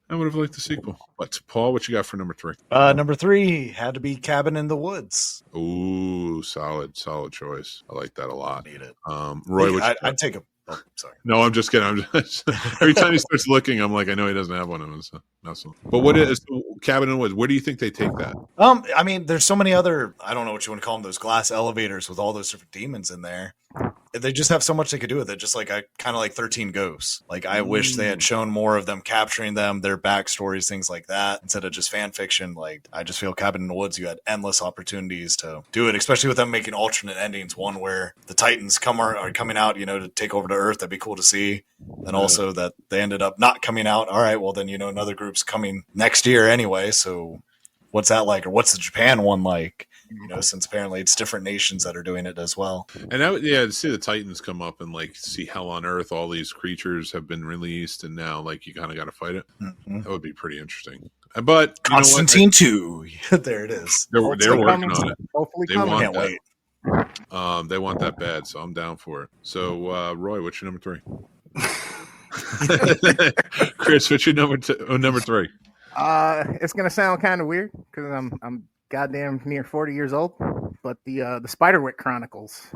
I would have liked the sequel. But Paul, what you got for number 3? Number 3 had to be Cabin in the Woods. Ooh, solid choice. I like that a lot. Need it. Roy, I'd take a. Oh, sorry. No, I'm just kidding. Every time he starts looking, I'm like, I know he doesn't have one of them. So, but what is Cabin in the Woods? Where do you think they take that? I mean, there's so many other. I don't know what you want to call them. Those glass elevators with all those different demons in there. They just have so much they could do with it. Just like I kind of like 13 Ghosts. Like I wish they had shown more of them capturing them, their backstories, things like that, instead of just fan fiction. Like I just feel Cabin in the Woods, you had endless opportunities to do it, especially with them making alternate endings. One where the Titans are coming out, to take over to Earth. That'd be cool to see. And also that they ended up not coming out. All right, well then another group's coming next year anyway. So what's that like, or what's the Japan one like? Since apparently it's different nations that are doing it as well. And to see the Titans come up and like see hell on earth, all these creatures have been released, and now like you kind of got to fight it. Mm-hmm. That would be pretty interesting. But Constantine 2, there it is. They're working on it. Hopefully, Can't wait. They want that bad, so I'm down for it. So, Roy, what's your number 3? Chris, what's your number 3? It's gonna sound kind of weird because I'm goddamn near 40 years old, but the Spiderwick Chronicles.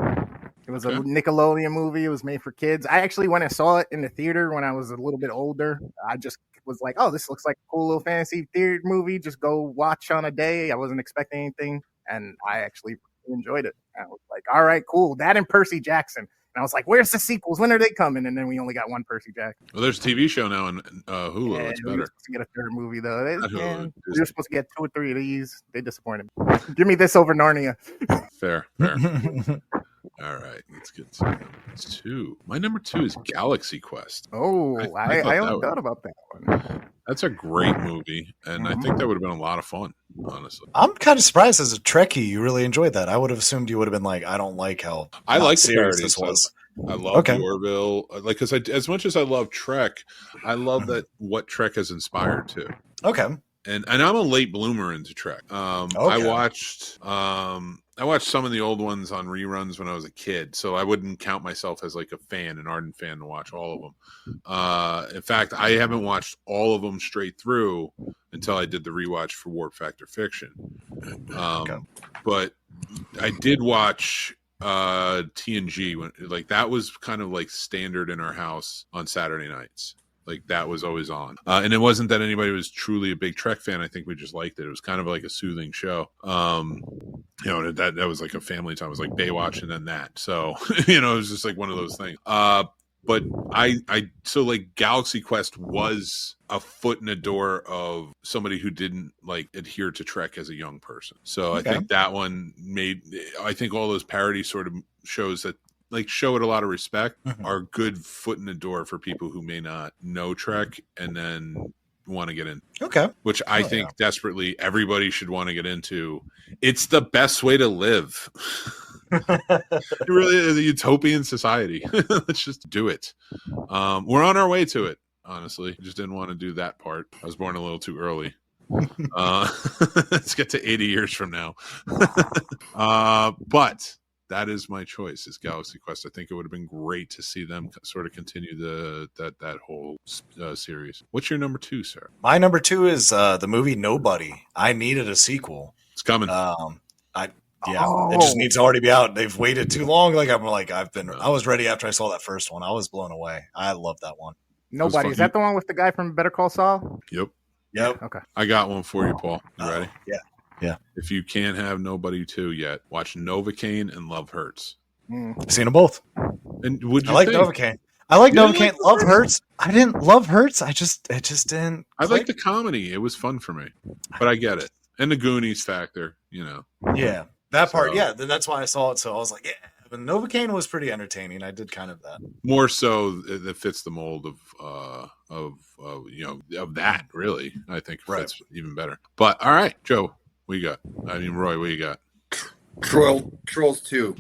It was a Nickelodeon movie. It was made for kids. I actually went and saw it in the theater when I was a little bit older. I just was like, oh, this looks like a cool little fantasy theater movie. Just go watch on a day. I wasn't expecting anything, and I actually enjoyed it. I was like, all right, cool. That and Percy Jackson. And I was like, where's the sequels? When are they coming? And then we only got one Percy Jackson. Well, there's a TV show now on Hulu. Yeah, It's we better. were supposed to get a third movie, though. We Hulu, were supposed to get 2 or 3 of these. They disappointed me. Give me this over Narnia. Fair. All right, let's get to number 2. My number 2 is Galaxy Quest. Oh, I only thought about that one. That's a great movie, and I think that would have been a lot of fun, honestly. I'm kind of surprised as a Trekkie you really enjoyed that. I would have assumed you would have been like, I don't like how I like the serious parodies. this was. I love the Orville, because as much as I love Trek, I love that what Trek has inspired too. Okay. and I'm a late bloomer into Trek. Okay. I watched some of the old ones on reruns when I was a kid, so I wouldn't count myself as like a fan, an ardent fan, to watch all of them. In fact, I haven't watched all of them straight through until I did the rewatch for Warp Factor Fiction. But I did watch TNG when, like, that was kind of like standard in our house on Saturday nights. Like, that was always on. And it wasn't that anybody was truly a big Trek fan. I think we just liked it. It was kind of like a soothing show. You know, that was like a family time. It was like Baywatch and then that. So, you know, it was just like one of those things. But so like Galaxy Quest was a foot in the door of somebody who didn't like adhere to Trek as a young person. So I think that one I think all those parody sort of shows that like show it a lot of respect are good foot in the door for people who may not know Trek and then want to get in. Okay. Which I think desperately everybody should want to get into. It's the best way to live. It really is a utopian society. Let's just do it. We're on our way to it, honestly. Just didn't want to do that part. I was born a little too early. Let's get to 80 years from now. But that is my choice, is Galaxy Quest. I think it would have been great to see them sort of continue that whole series. What's your number 2, sir? My number 2 is the movie Nobody. I needed a sequel. It's coming. It just needs to already be out. They've waited too long. I was ready after I saw that first one. I was blown away. I love that one. Nobody. Is that the one with the guy from Better Call Saul? Yep. Okay. I got one for you, Paul. You ready? Yeah. If you can't have Nobody 2 yet, watch Novocaine and Love Hurts. I've seen them both. And would you I like think? Novocaine. I like Novocaine. Love Hurts. I didn't love Hurts. It just didn't. I like the comedy. It was fun for me. But I get it. And the Goonies factor, you know. Yeah. That part, that's why I saw it. So I was like, yeah. But Novocaine was pretty entertaining. I did kind of that. More so that fits the mold of that, really. I think fits even better. But all right, Joe, what you got? I mean, Roy, what you got? Trolls 2.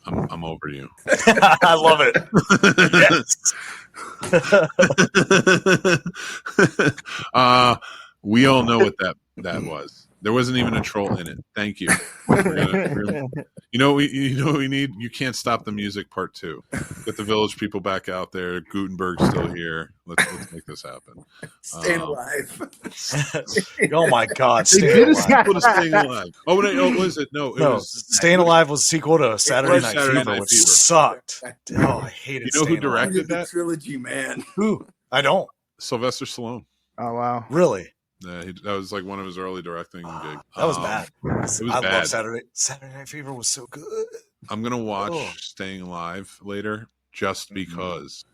I'm over you. I love it. Yes. We all know what that was. There wasn't even a troll in it. Thank you. You know what we need? You Can't Stop the Music Part 2. Get the Village People back out there. Gutenberg's still here. Let's make this happen. Staying alive. Oh my God! They did a sequel to Staying Alive. Oh, was it? No, it was Staying Alive was a sequel to Saturday Night Fever, which sucked. Oh, I hated. You know who directed that trilogy, man? Who? I don't. Sylvester Stallone. Oh wow! Really? Yeah, that was like one of his early directing gigs. That was bad. I love Saturday Night Fever was so good. I'm gonna watch Staying Alive later just because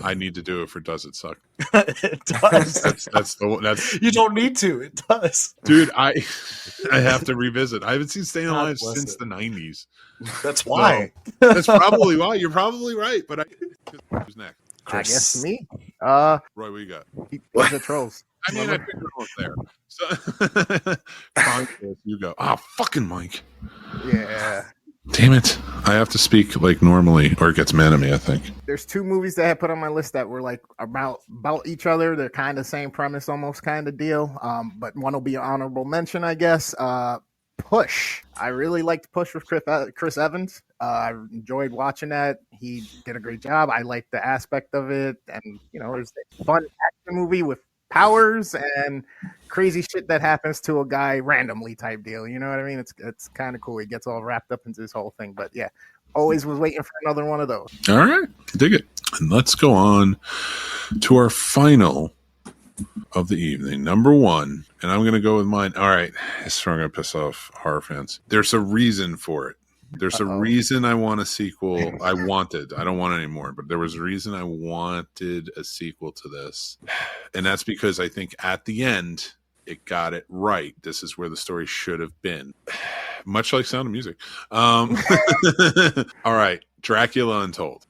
I need to do it for Does It Suck? It does. That's you don't need to. It does, dude. I have to revisit. I haven't seen Staying Alive since the 90s. That's why. So, that's probably why. You're probably right. But who's next? Chris. I guess me. Roy, what you got? The Trolls. I mean, I figured it was there. So, you go. Fucking Mike. Yeah. Damn it. I have to speak like normally or it gets mad at me, I think. There's 2 movies that I put on my list that were like about each other. They're kind of same premise, almost kind of deal. But one will be an honorable mention, I guess. Push. I really liked Push with Chris Evans. I enjoyed watching that. He did a great job. I liked the aspect of it. And, you know, there's a fun action movie with powers and crazy shit that happens to a guy randomly type deal. You know what I mean? It's kind of cool. He gets all wrapped up into this whole thing. But yeah, always was waiting for another one of those. All right. Dig it. And let's go on to our final of the evening. Number 1. And I'm going to go with mine. All right. This is where I'm going to piss off horror fans. There's a reason for it. There's a reason I want a sequel. I don't want it anymore, but there was a reason I wanted a sequel to this. And that's because I think at the end, it got it right. This is where the story should have been. Much like Sound of Music. All right. Dracula Untold.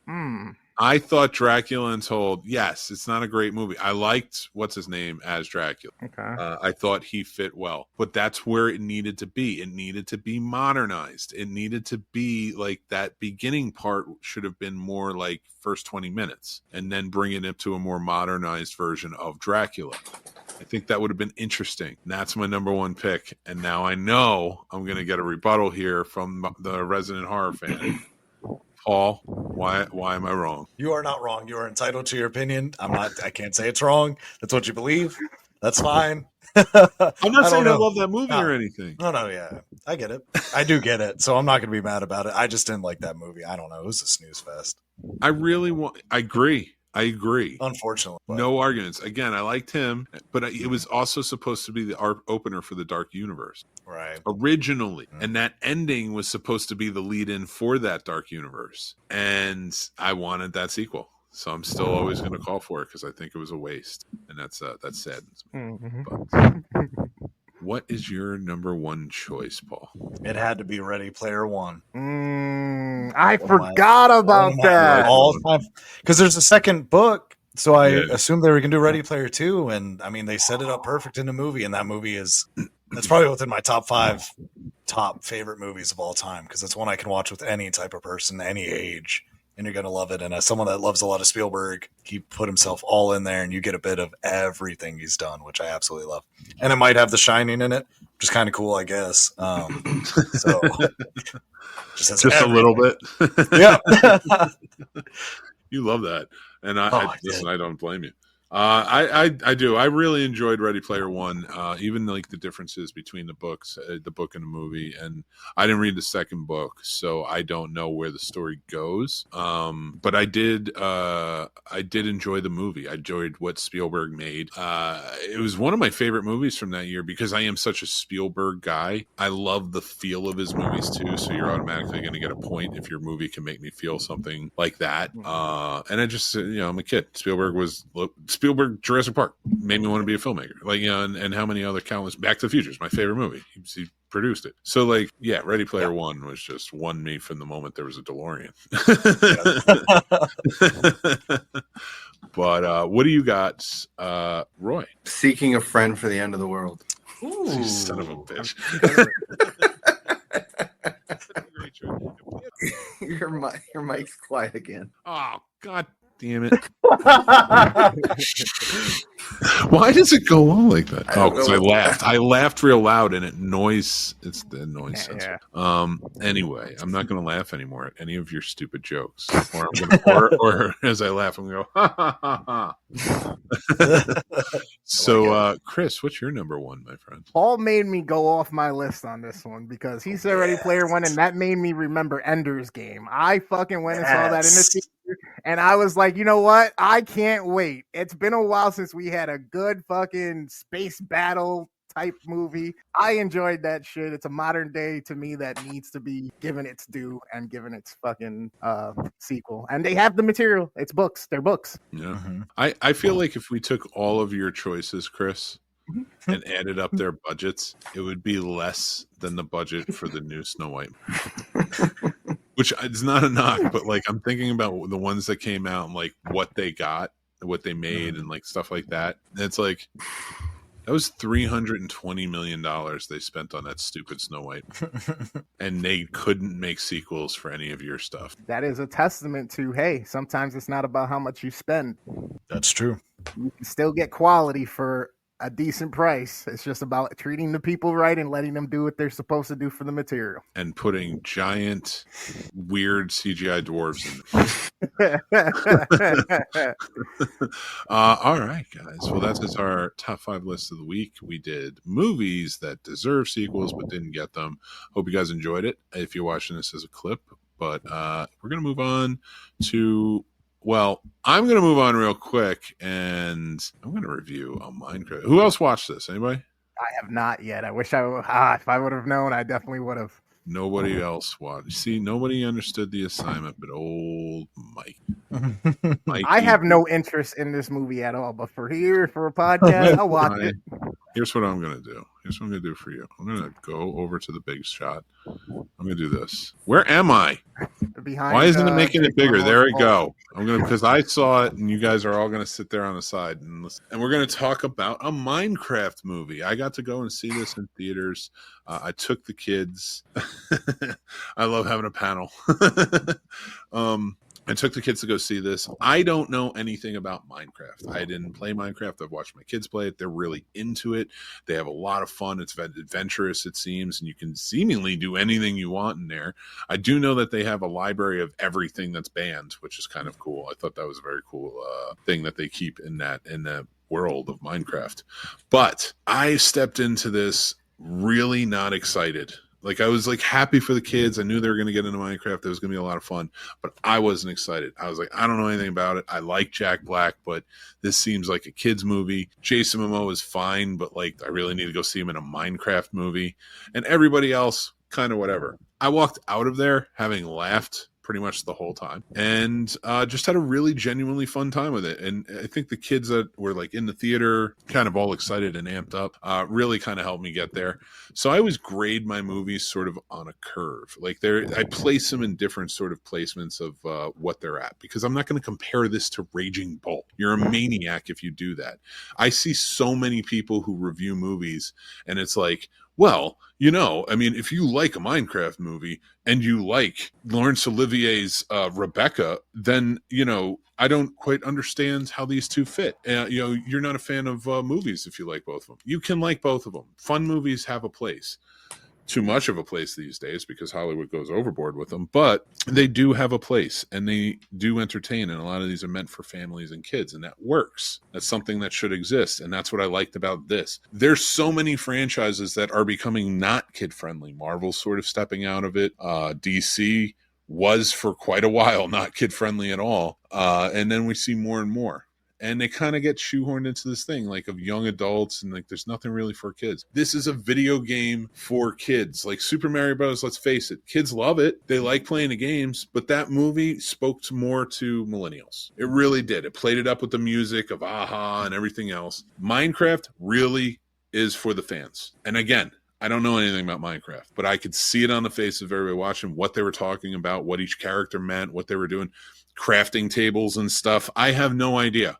I thought Dracula Untold, yes, it's not a great movie. I liked what's his name as Dracula. Okay. I thought he fit well, but that's where it needed to be. It needed to be modernized. It needed to be like that beginning part should have been more like first 20 minutes and then bring it up to a more modernized version of Dracula. I think that would have been interesting. That's my number one pick. And now I know I'm going to get a rebuttal here from the resident horror fan. Paul, why am I wrong? You are not wrong. You are entitled to your opinion. I can't say it's wrong. That's what you believe. That's fine. I'm not saying I love that movie or anything. No, yeah. I get it. I do get it. So I'm not going to be mad about it. I just didn't like that movie. I don't know. It was a snooze fest. I agree. Unfortunately. But. No arguments. Again, I liked him, but it was also supposed to be the opener for the Dark Universe. Right. Originally. Mm-hmm. And that ending was supposed to be the lead-in for that Dark Universe. And I wanted that sequel. So I'm still always going to call for it because I think it was a waste. And that saddens me. Mm-hmm. But what is your number one choice, Paul? It had to be Ready Player One. I forgot about that. All time. Because there's a second book. So I assumed they were going to do Ready Player Two. And I mean, they set it up perfect in the movie. And that movie that's probably within my top 5 top favorite movies of all time. Because it's one I can watch with any type of person, any age. And you're going to love it. And as someone that loves a lot of Spielberg, he put himself all in there and you get a bit of everything he's done, which I absolutely love. And it might have The Shining in it, which is kind of cool, I guess. So just a little bit. Yeah. You love that. And I don't blame you. I do. I really enjoyed Ready Player One, even like the differences between the book and the movie. And I didn't read the second book, so I don't know where the story goes. But I did enjoy the movie. I enjoyed what Spielberg made. It was one of my favorite movies from that year because I am such a Spielberg guy. I love the feel of his movies too. So you're automatically going to get a point if your movie can make me feel something like that. And I just, I'm a kid. Spielberg, Jurassic Park made me want to be a filmmaker. And how many other countless. Back to the Future is my favorite movie. He produced it. So Ready Player One was just won me from the moment there was a DeLorean. But what do you got, Roy? Seeking a Friend for the End of the World. Ooh. You son of a bitch. Your mic's quiet again. Oh, God damn it. Why does it go on like that? Because I laughed. I laughed real loud and it's the noise sensor. Yeah. Anyway, I'm not going to laugh anymore at any of your stupid jokes. Or I'm going to, or as I laugh, I'm going to go, ha, ha, ha, ha. So, Chris, what's your number one, my friend? Paul made me go off my list on this one because he said Ready Player One, and that made me remember Ender's Game. I fucking went and saw that in the theater, and I was like, you know what? I can't wait. It's been a while since we had a good fucking space battle type movie. I enjoyed that shit. It's a modern day to me that needs to be given its due and given its fucking sequel. And they have the material. It's books. They're books. Yeah. Mm-hmm. I feel like if we took all of your choices, Chris, and added up their budgets, it would be less than the budget for the new Snow White. Which is not a knock, but I'm thinking about the ones that came out and what they got, what they made, and stuff like that. And it's that was $320 million they spent on that stupid Snow White. And they couldn't make sequels for any of your stuff. That is a testament to, hey, sometimes it's not about how much you spend. That's true. You can still get quality for a decent price. It's just about treating the people right and letting them do what they're supposed to do for the material. And putting giant, weird CGI dwarves in. All right, guys. Well, that's our top 5 list of the week. We did movies that deserve sequels but didn't get them. Hope you guys enjoyed it. If you're watching this as a clip, but we're going to move on to... Well, I'm going to move on real quick, and I'm going to review a Minecraft. Who else watched this? Anybody? I have not yet. I wish if I would have known, I definitely would have. Nobody else watched. See, nobody understood the assignment, but old Mike. I have no interest in this movie at all, but for a podcast, I'll watch it. Here's what I'm going to do. Here's what I'm going to do for you. I'm going to go over to the big shot. I'm going to do this. Where am I? Behind, why isn't it making it bigger? There we go. Because I saw it, and you guys are all going to sit there on the side and listen. And we're going to talk about a Minecraft movie. I got to go and see this in theaters. I took the kids. I love having a panel. I took the kids to go see this. I don't know anything about Minecraft. I didn't play Minecraft. I've watched my kids play it. They're really into it. They have a lot of fun. It's adventurous, it seems, and you can seemingly do anything you want in there. I do know that they have a library of everything that's banned, which is kind of cool. I thought that was a very cool thing that they keep in that world of Minecraft. But I stepped into this really not excited. Like, I was like happy for the kids. I knew they were going to get into Minecraft. It was going to be a lot of fun, but I wasn't excited. I was like, I don't know anything about it. I like Jack Black, but this seems like a kid's movie. Jason Momoa is fine, but like, I really need to go see him in a Minecraft movie. And everybody else, kind of whatever. I walked out of there having laughed pretty much the whole time, and just had a really genuinely fun time with it. And I think the kids that were like in the theater kind of all excited and amped up really kind of helped me get there. So I always grade my movies sort of on a curve. Like, I place them in different sort of placements of what they're at, because I'm not going to compare this to Raging Bull. You're a maniac if you do that. I see so many people who review movies, and it's like, well, you know, I mean, if you like a Minecraft movie and you like Laurence Olivier's Rebecca, then, you know, I don't quite understand how these two fit. You know, you're not a fan of movies if you like both of them. You can like both of them. Fun movies have a place. Too much of a place these days because Hollywood goes overboard with them, but they do have a place and they do entertain, and a lot of these are meant for families and kids, and that works. That's something that should exist, and that's what I liked about this. There's so many franchises that are becoming not kid-friendly. Marvel's sort of stepping out of it. DC was for quite a while not kid-friendly at all, and then we see more and more. And they kind of get shoehorned into this thing like of young adults, and like there's nothing really for kids. This is a video game for kids. Like Super Mario Bros., let's face it, kids love it. They like playing the games, but that movie spoke more to millennials. It really did. It played it up with the music of Aha and everything else. Minecraft really is for the fans. And again, I don't know anything about Minecraft, but I could see it on the face of everybody watching what they were talking about, what each character meant, what they were doing. Crafting tables and stuff. I have no idea.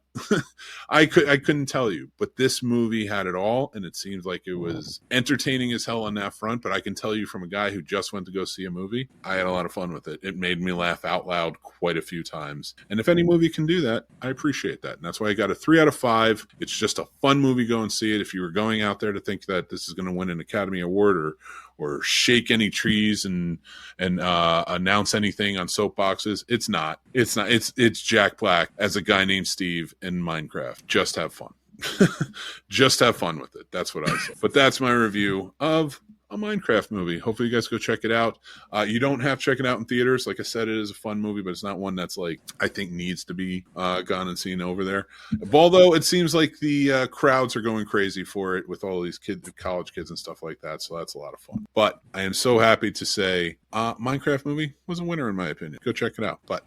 I couldn't tell you, but this movie had it all, and it seems like it was entertaining as hell on that front. But I can tell you from a guy who just went to go see a movie, I had a lot of fun with it. It made me laugh out loud quite a few times. And if any movie can do that, I appreciate that. And that's why I got a 3 out of 5. It's just a fun movie. Go and see it. If you were going out there to think that this is going to win an Academy Award or shake any trees and announce anything on soapboxes, it's not. It's Jack Black as a guy named Steve in Minecraft. Just have fun. Just have fun with it. That's what I say. But that's my review of a Minecraft movie. Hopefully you guys go check it out. You don't have to check it out in theaters. Like I said, it is a fun movie, but it's not one that's like, I think needs to be gone and seen over there. Although it seems like the crowds are going crazy for it with all these college kids and stuff like that. So that's a lot of fun. But I am so happy to say Minecraft movie was a winner in my opinion. Go check it out. But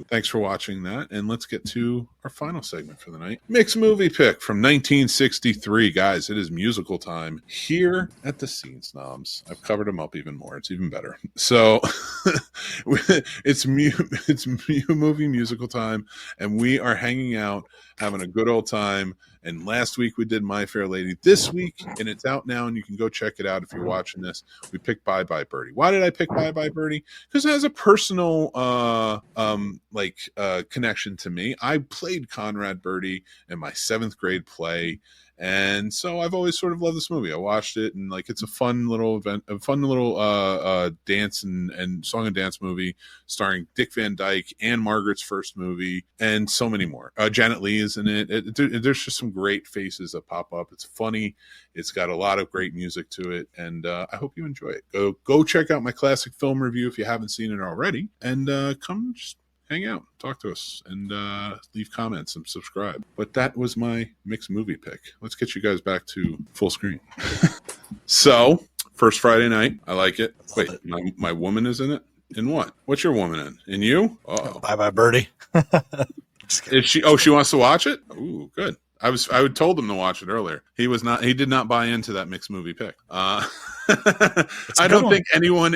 thanks for watching that, and let's get to our final segment for the night. Mixed movie pick from 1963. Guys, it is musical time here at the Scene Snobs. I've covered them up even more. It's even better. So it's movie musical time, and we are hanging out, having a good old time. And last week we did My Fair Lady. This week, and it's out now, and you can go check it out if you're watching this, we picked Bye Bye Birdie. Why did I pick Bye Bye Birdie? Because it has a personal connection to me. I played Conrad Birdie in my 7th grade play, and so I've always sort of loved this movie. I watched it, and like it's a fun little event, a fun little dance and song and dance movie starring Dick Van Dyke and Margaret's first movie, and so many more. Janet Leigh is in it. There's just some great faces that pop up. It's funny. It's got a lot of great music to it, and I hope you enjoy it. Go check out my classic film review if you haven't seen it already, and come just hang out, talk to us, and leave comments and subscribe. But that was my mixed movie pick. Let's get you guys back to full screen. So, first Friday night. I like it. Wait, my woman is in it? In what? What's your woman in? In you? Oh, Bye Bye Birdie. Is she? Oh, she wants to watch it? Ooh, good. I told him to watch it earlier. He did not buy into that mixed movie pick. I don't think anyone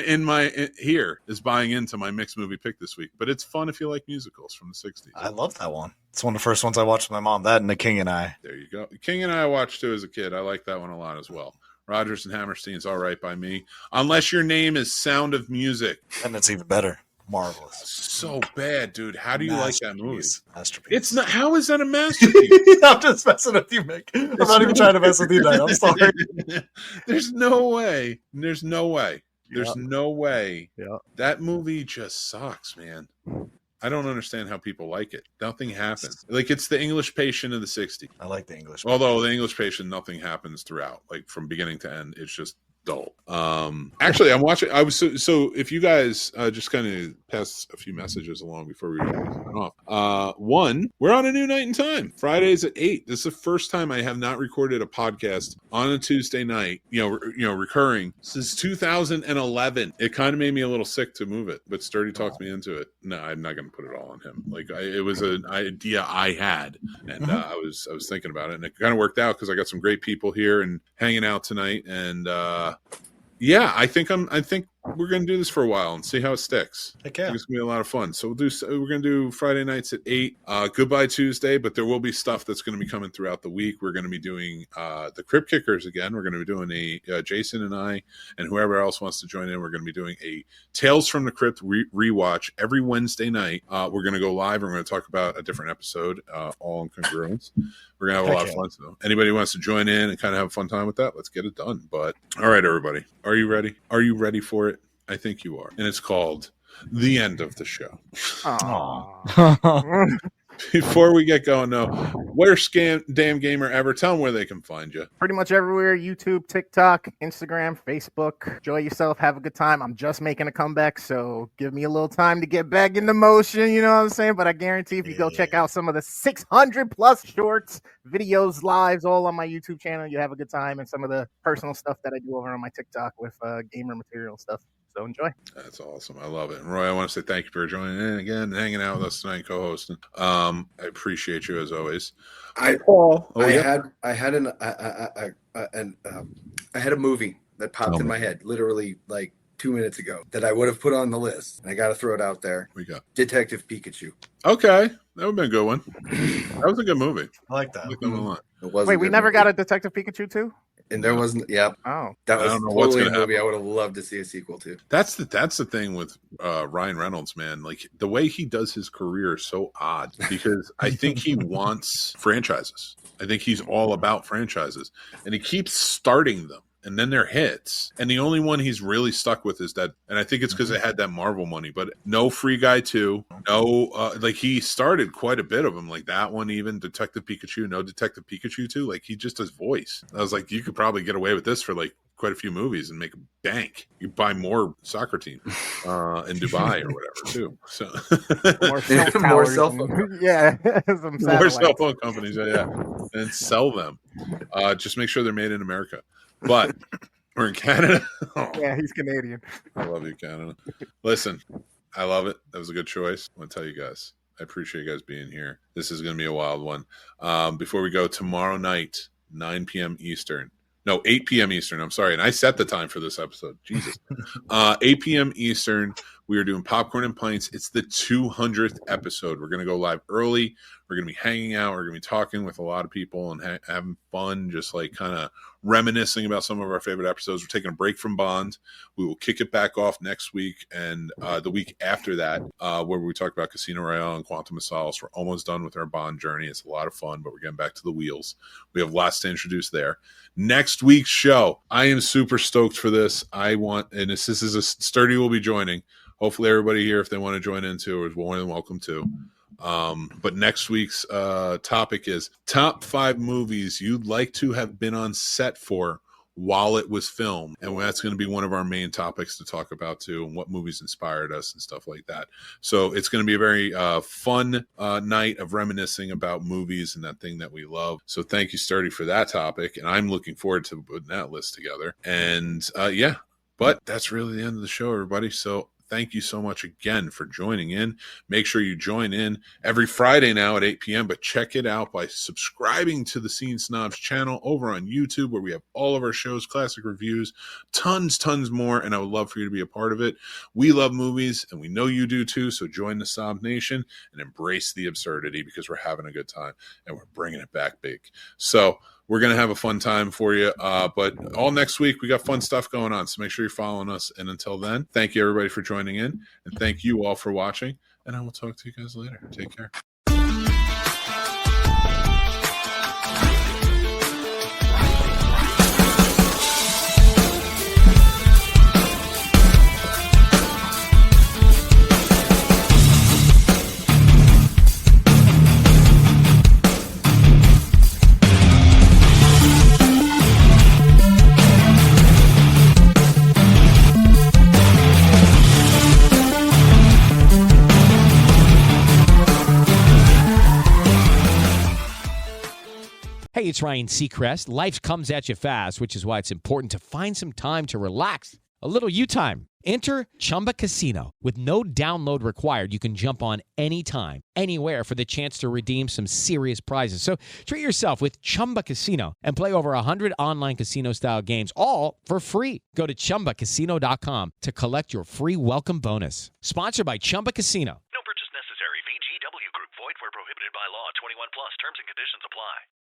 here is buying into my mixed movie pick this week, but it's fun if you like musicals from the 60s. I love that one. It's one of the first ones I watched with my mom. That and The King and I. There you go. King and I watched too as a kid. I like that one a lot as well. Rodgers and Hammerstein's all right by me. Unless your name is Sound of Music. And it's even better. Marvelous. So bad, dude. How do you like that movie? Masterpiece. It's not. How is that a masterpiece? I'm just messing with you, Mick. I'm not even trying to mess with you tonight. I'm sorry. There's no way. There's no way. There's Yep. no way. Yep. That movie just sucks, man. I don't understand how people like it. Nothing happens. Like, it's the English Patient of the 60s. I like the English. Although the English Patient, nothing happens throughout. Like, from beginning to end, it's just dull. Actually, I'm watching. I was so if you guys just kind of pass a few messages along before we turn off. One, we're on a new night and time. Fridays at 8. This is the first time I have not recorded a podcast on a Tuesday night. Recurring since 2011. It kind of made me a little sick to move it, but Sturdy talked me into it. No, I'm not going to put it all on him. Like, it was an idea I had, and I was thinking about it, and it kind of worked out because I got some great people here and hanging out tonight, and yeah, I think we're going to do this for a while and see how it sticks. Heck yeah. I think it's going to be a lot of fun. So we're going to do Friday nights at 8. Goodbye Tuesday, but there will be stuff that's going to be coming throughout the week. We're going to be doing the Crypt Kickers again. We're going to be doing Jason and I and whoever else wants to join in. We're going to be doing a Tales from the Crypt rewatch every Wednesday night. We're going to go live and we're going to talk about a different episode, all in congruence. We're going to have a lot of fun. So anybody who wants to join in and kind of have a fun time with that, let's get it done. But all right, everybody, are you ready? Are you ready for it? I think you are. And it's called The End of the Show. Before we get going, though, worst damn gamer ever. Tell them where they can find you. Pretty much everywhere: YouTube, TikTok, Instagram, Facebook. Enjoy yourself, have a good time. I'm just making a comeback, so give me a little time to get back into motion, you know what I'm saying? But I guarantee if you go check out some of the 600 plus shorts, videos, lives, all on my YouTube channel, you have a good time, and some of the personal stuff that I do over on my TikTok with gamer material stuff. So enjoy. That's awesome. I love it. And Roy, I want to say thank you for joining in again and hanging out with us tonight, co-hosting. I appreciate you as always. I had a movie that popped in my head literally like 2 minutes ago that I would have put on the list, and I got to throw it out there. We got Detective Pikachu. Okay, that would have been a good one. That was a good movie. I like that. I like that one a lot. Wait, we never got a Detective Pikachu 2? And there wasn't. Yeah. Oh, that was totally a movie happen. I would have loved to see a sequel to. That's the thing with Ryan Reynolds, man. Like, the way he does his career is so odd because I think he wants franchises. I think he's all about franchises, and he keeps starting them. And then they're hits. And the only one he's really stuck with is that, and I think it's because it had that Marvel money, but no Free Guy 2, no, like he started quite a bit of them, like that one even, Detective Pikachu, no Detective Pikachu 2, like he just does voice. I was like, you could probably get away with this for like quite a few movies and make a bank. You buy more soccer team in Dubai or whatever too. So more cell phone. Yeah. More cell phone companies, yeah. And sell them. Just make sure they're made in America. But we're in Canada. Oh, yeah, he's Canadian. I love you, Canada. Listen, I love it. That was a good choice. I want to tell you guys, I appreciate you guys being here. This is going to be a wild one. Before we go, tomorrow night, 9 p.m. Eastern. No, 8 p.m. Eastern. I'm sorry. And I set the time for this episode. Jesus. 8 p.m. Eastern. We are doing Popcorn and Pints. It's the 200th episode. We're going to go live early. We're going to be hanging out. We're going to be talking with a lot of people and having fun, just like kind of reminiscing about some of our favorite episodes. We're taking a break from Bond. We will kick it back off next week and the week after that, where we talk about Casino Royale and Quantum of Solace. We're almost done with our Bond journey. It's a lot of fun, but we're getting back to the wheels. We have lots to introduce there. Next week's show, I am super stoked for this. And this is a Sturdy will be joining. Hopefully everybody here, if they want to join in too, is more than welcome to. But next week's topic is top 5 movies you'd like to have been on set for while it was filmed. And that's going to be one of our main topics to talk about too, and what movies inspired us and stuff like that. So it's going to be a very fun night of reminiscing about movies and that thing that we love. So thank you, Sturdy, for that topic. And I'm looking forward to putting that list together. And yeah, but that's really the end of the show, everybody. So thank you so much again for joining in. Make sure you join in every Friday now at 8 p.m., but check it out by subscribing to the Scene Snobs channel over on YouTube, where we have all of our shows, classic reviews, tons more, and I would love for you to be a part of it. We love movies, and we know you do too, so join the Snob Nation and embrace the absurdity because we're having a good time, and we're bringing it back big. So we're going to have a fun time for you. But all next week, we got fun stuff going on. So make sure you're following us. And until then, thank you everybody for joining in. And thank you all for watching. And I will talk to you guys later. Take care. Hey, it's Ryan Seacrest. Life comes at you fast, which is why it's important to find some time to relax. A little you time. Enter Chumba Casino. With no download required, you can jump on anytime, anywhere for the chance to redeem some serious prizes. So treat yourself with Chumba Casino and play over 100 online casino-style games, all for free. Go to ChumbaCasino.com to collect your free welcome bonus. Sponsored by Chumba Casino.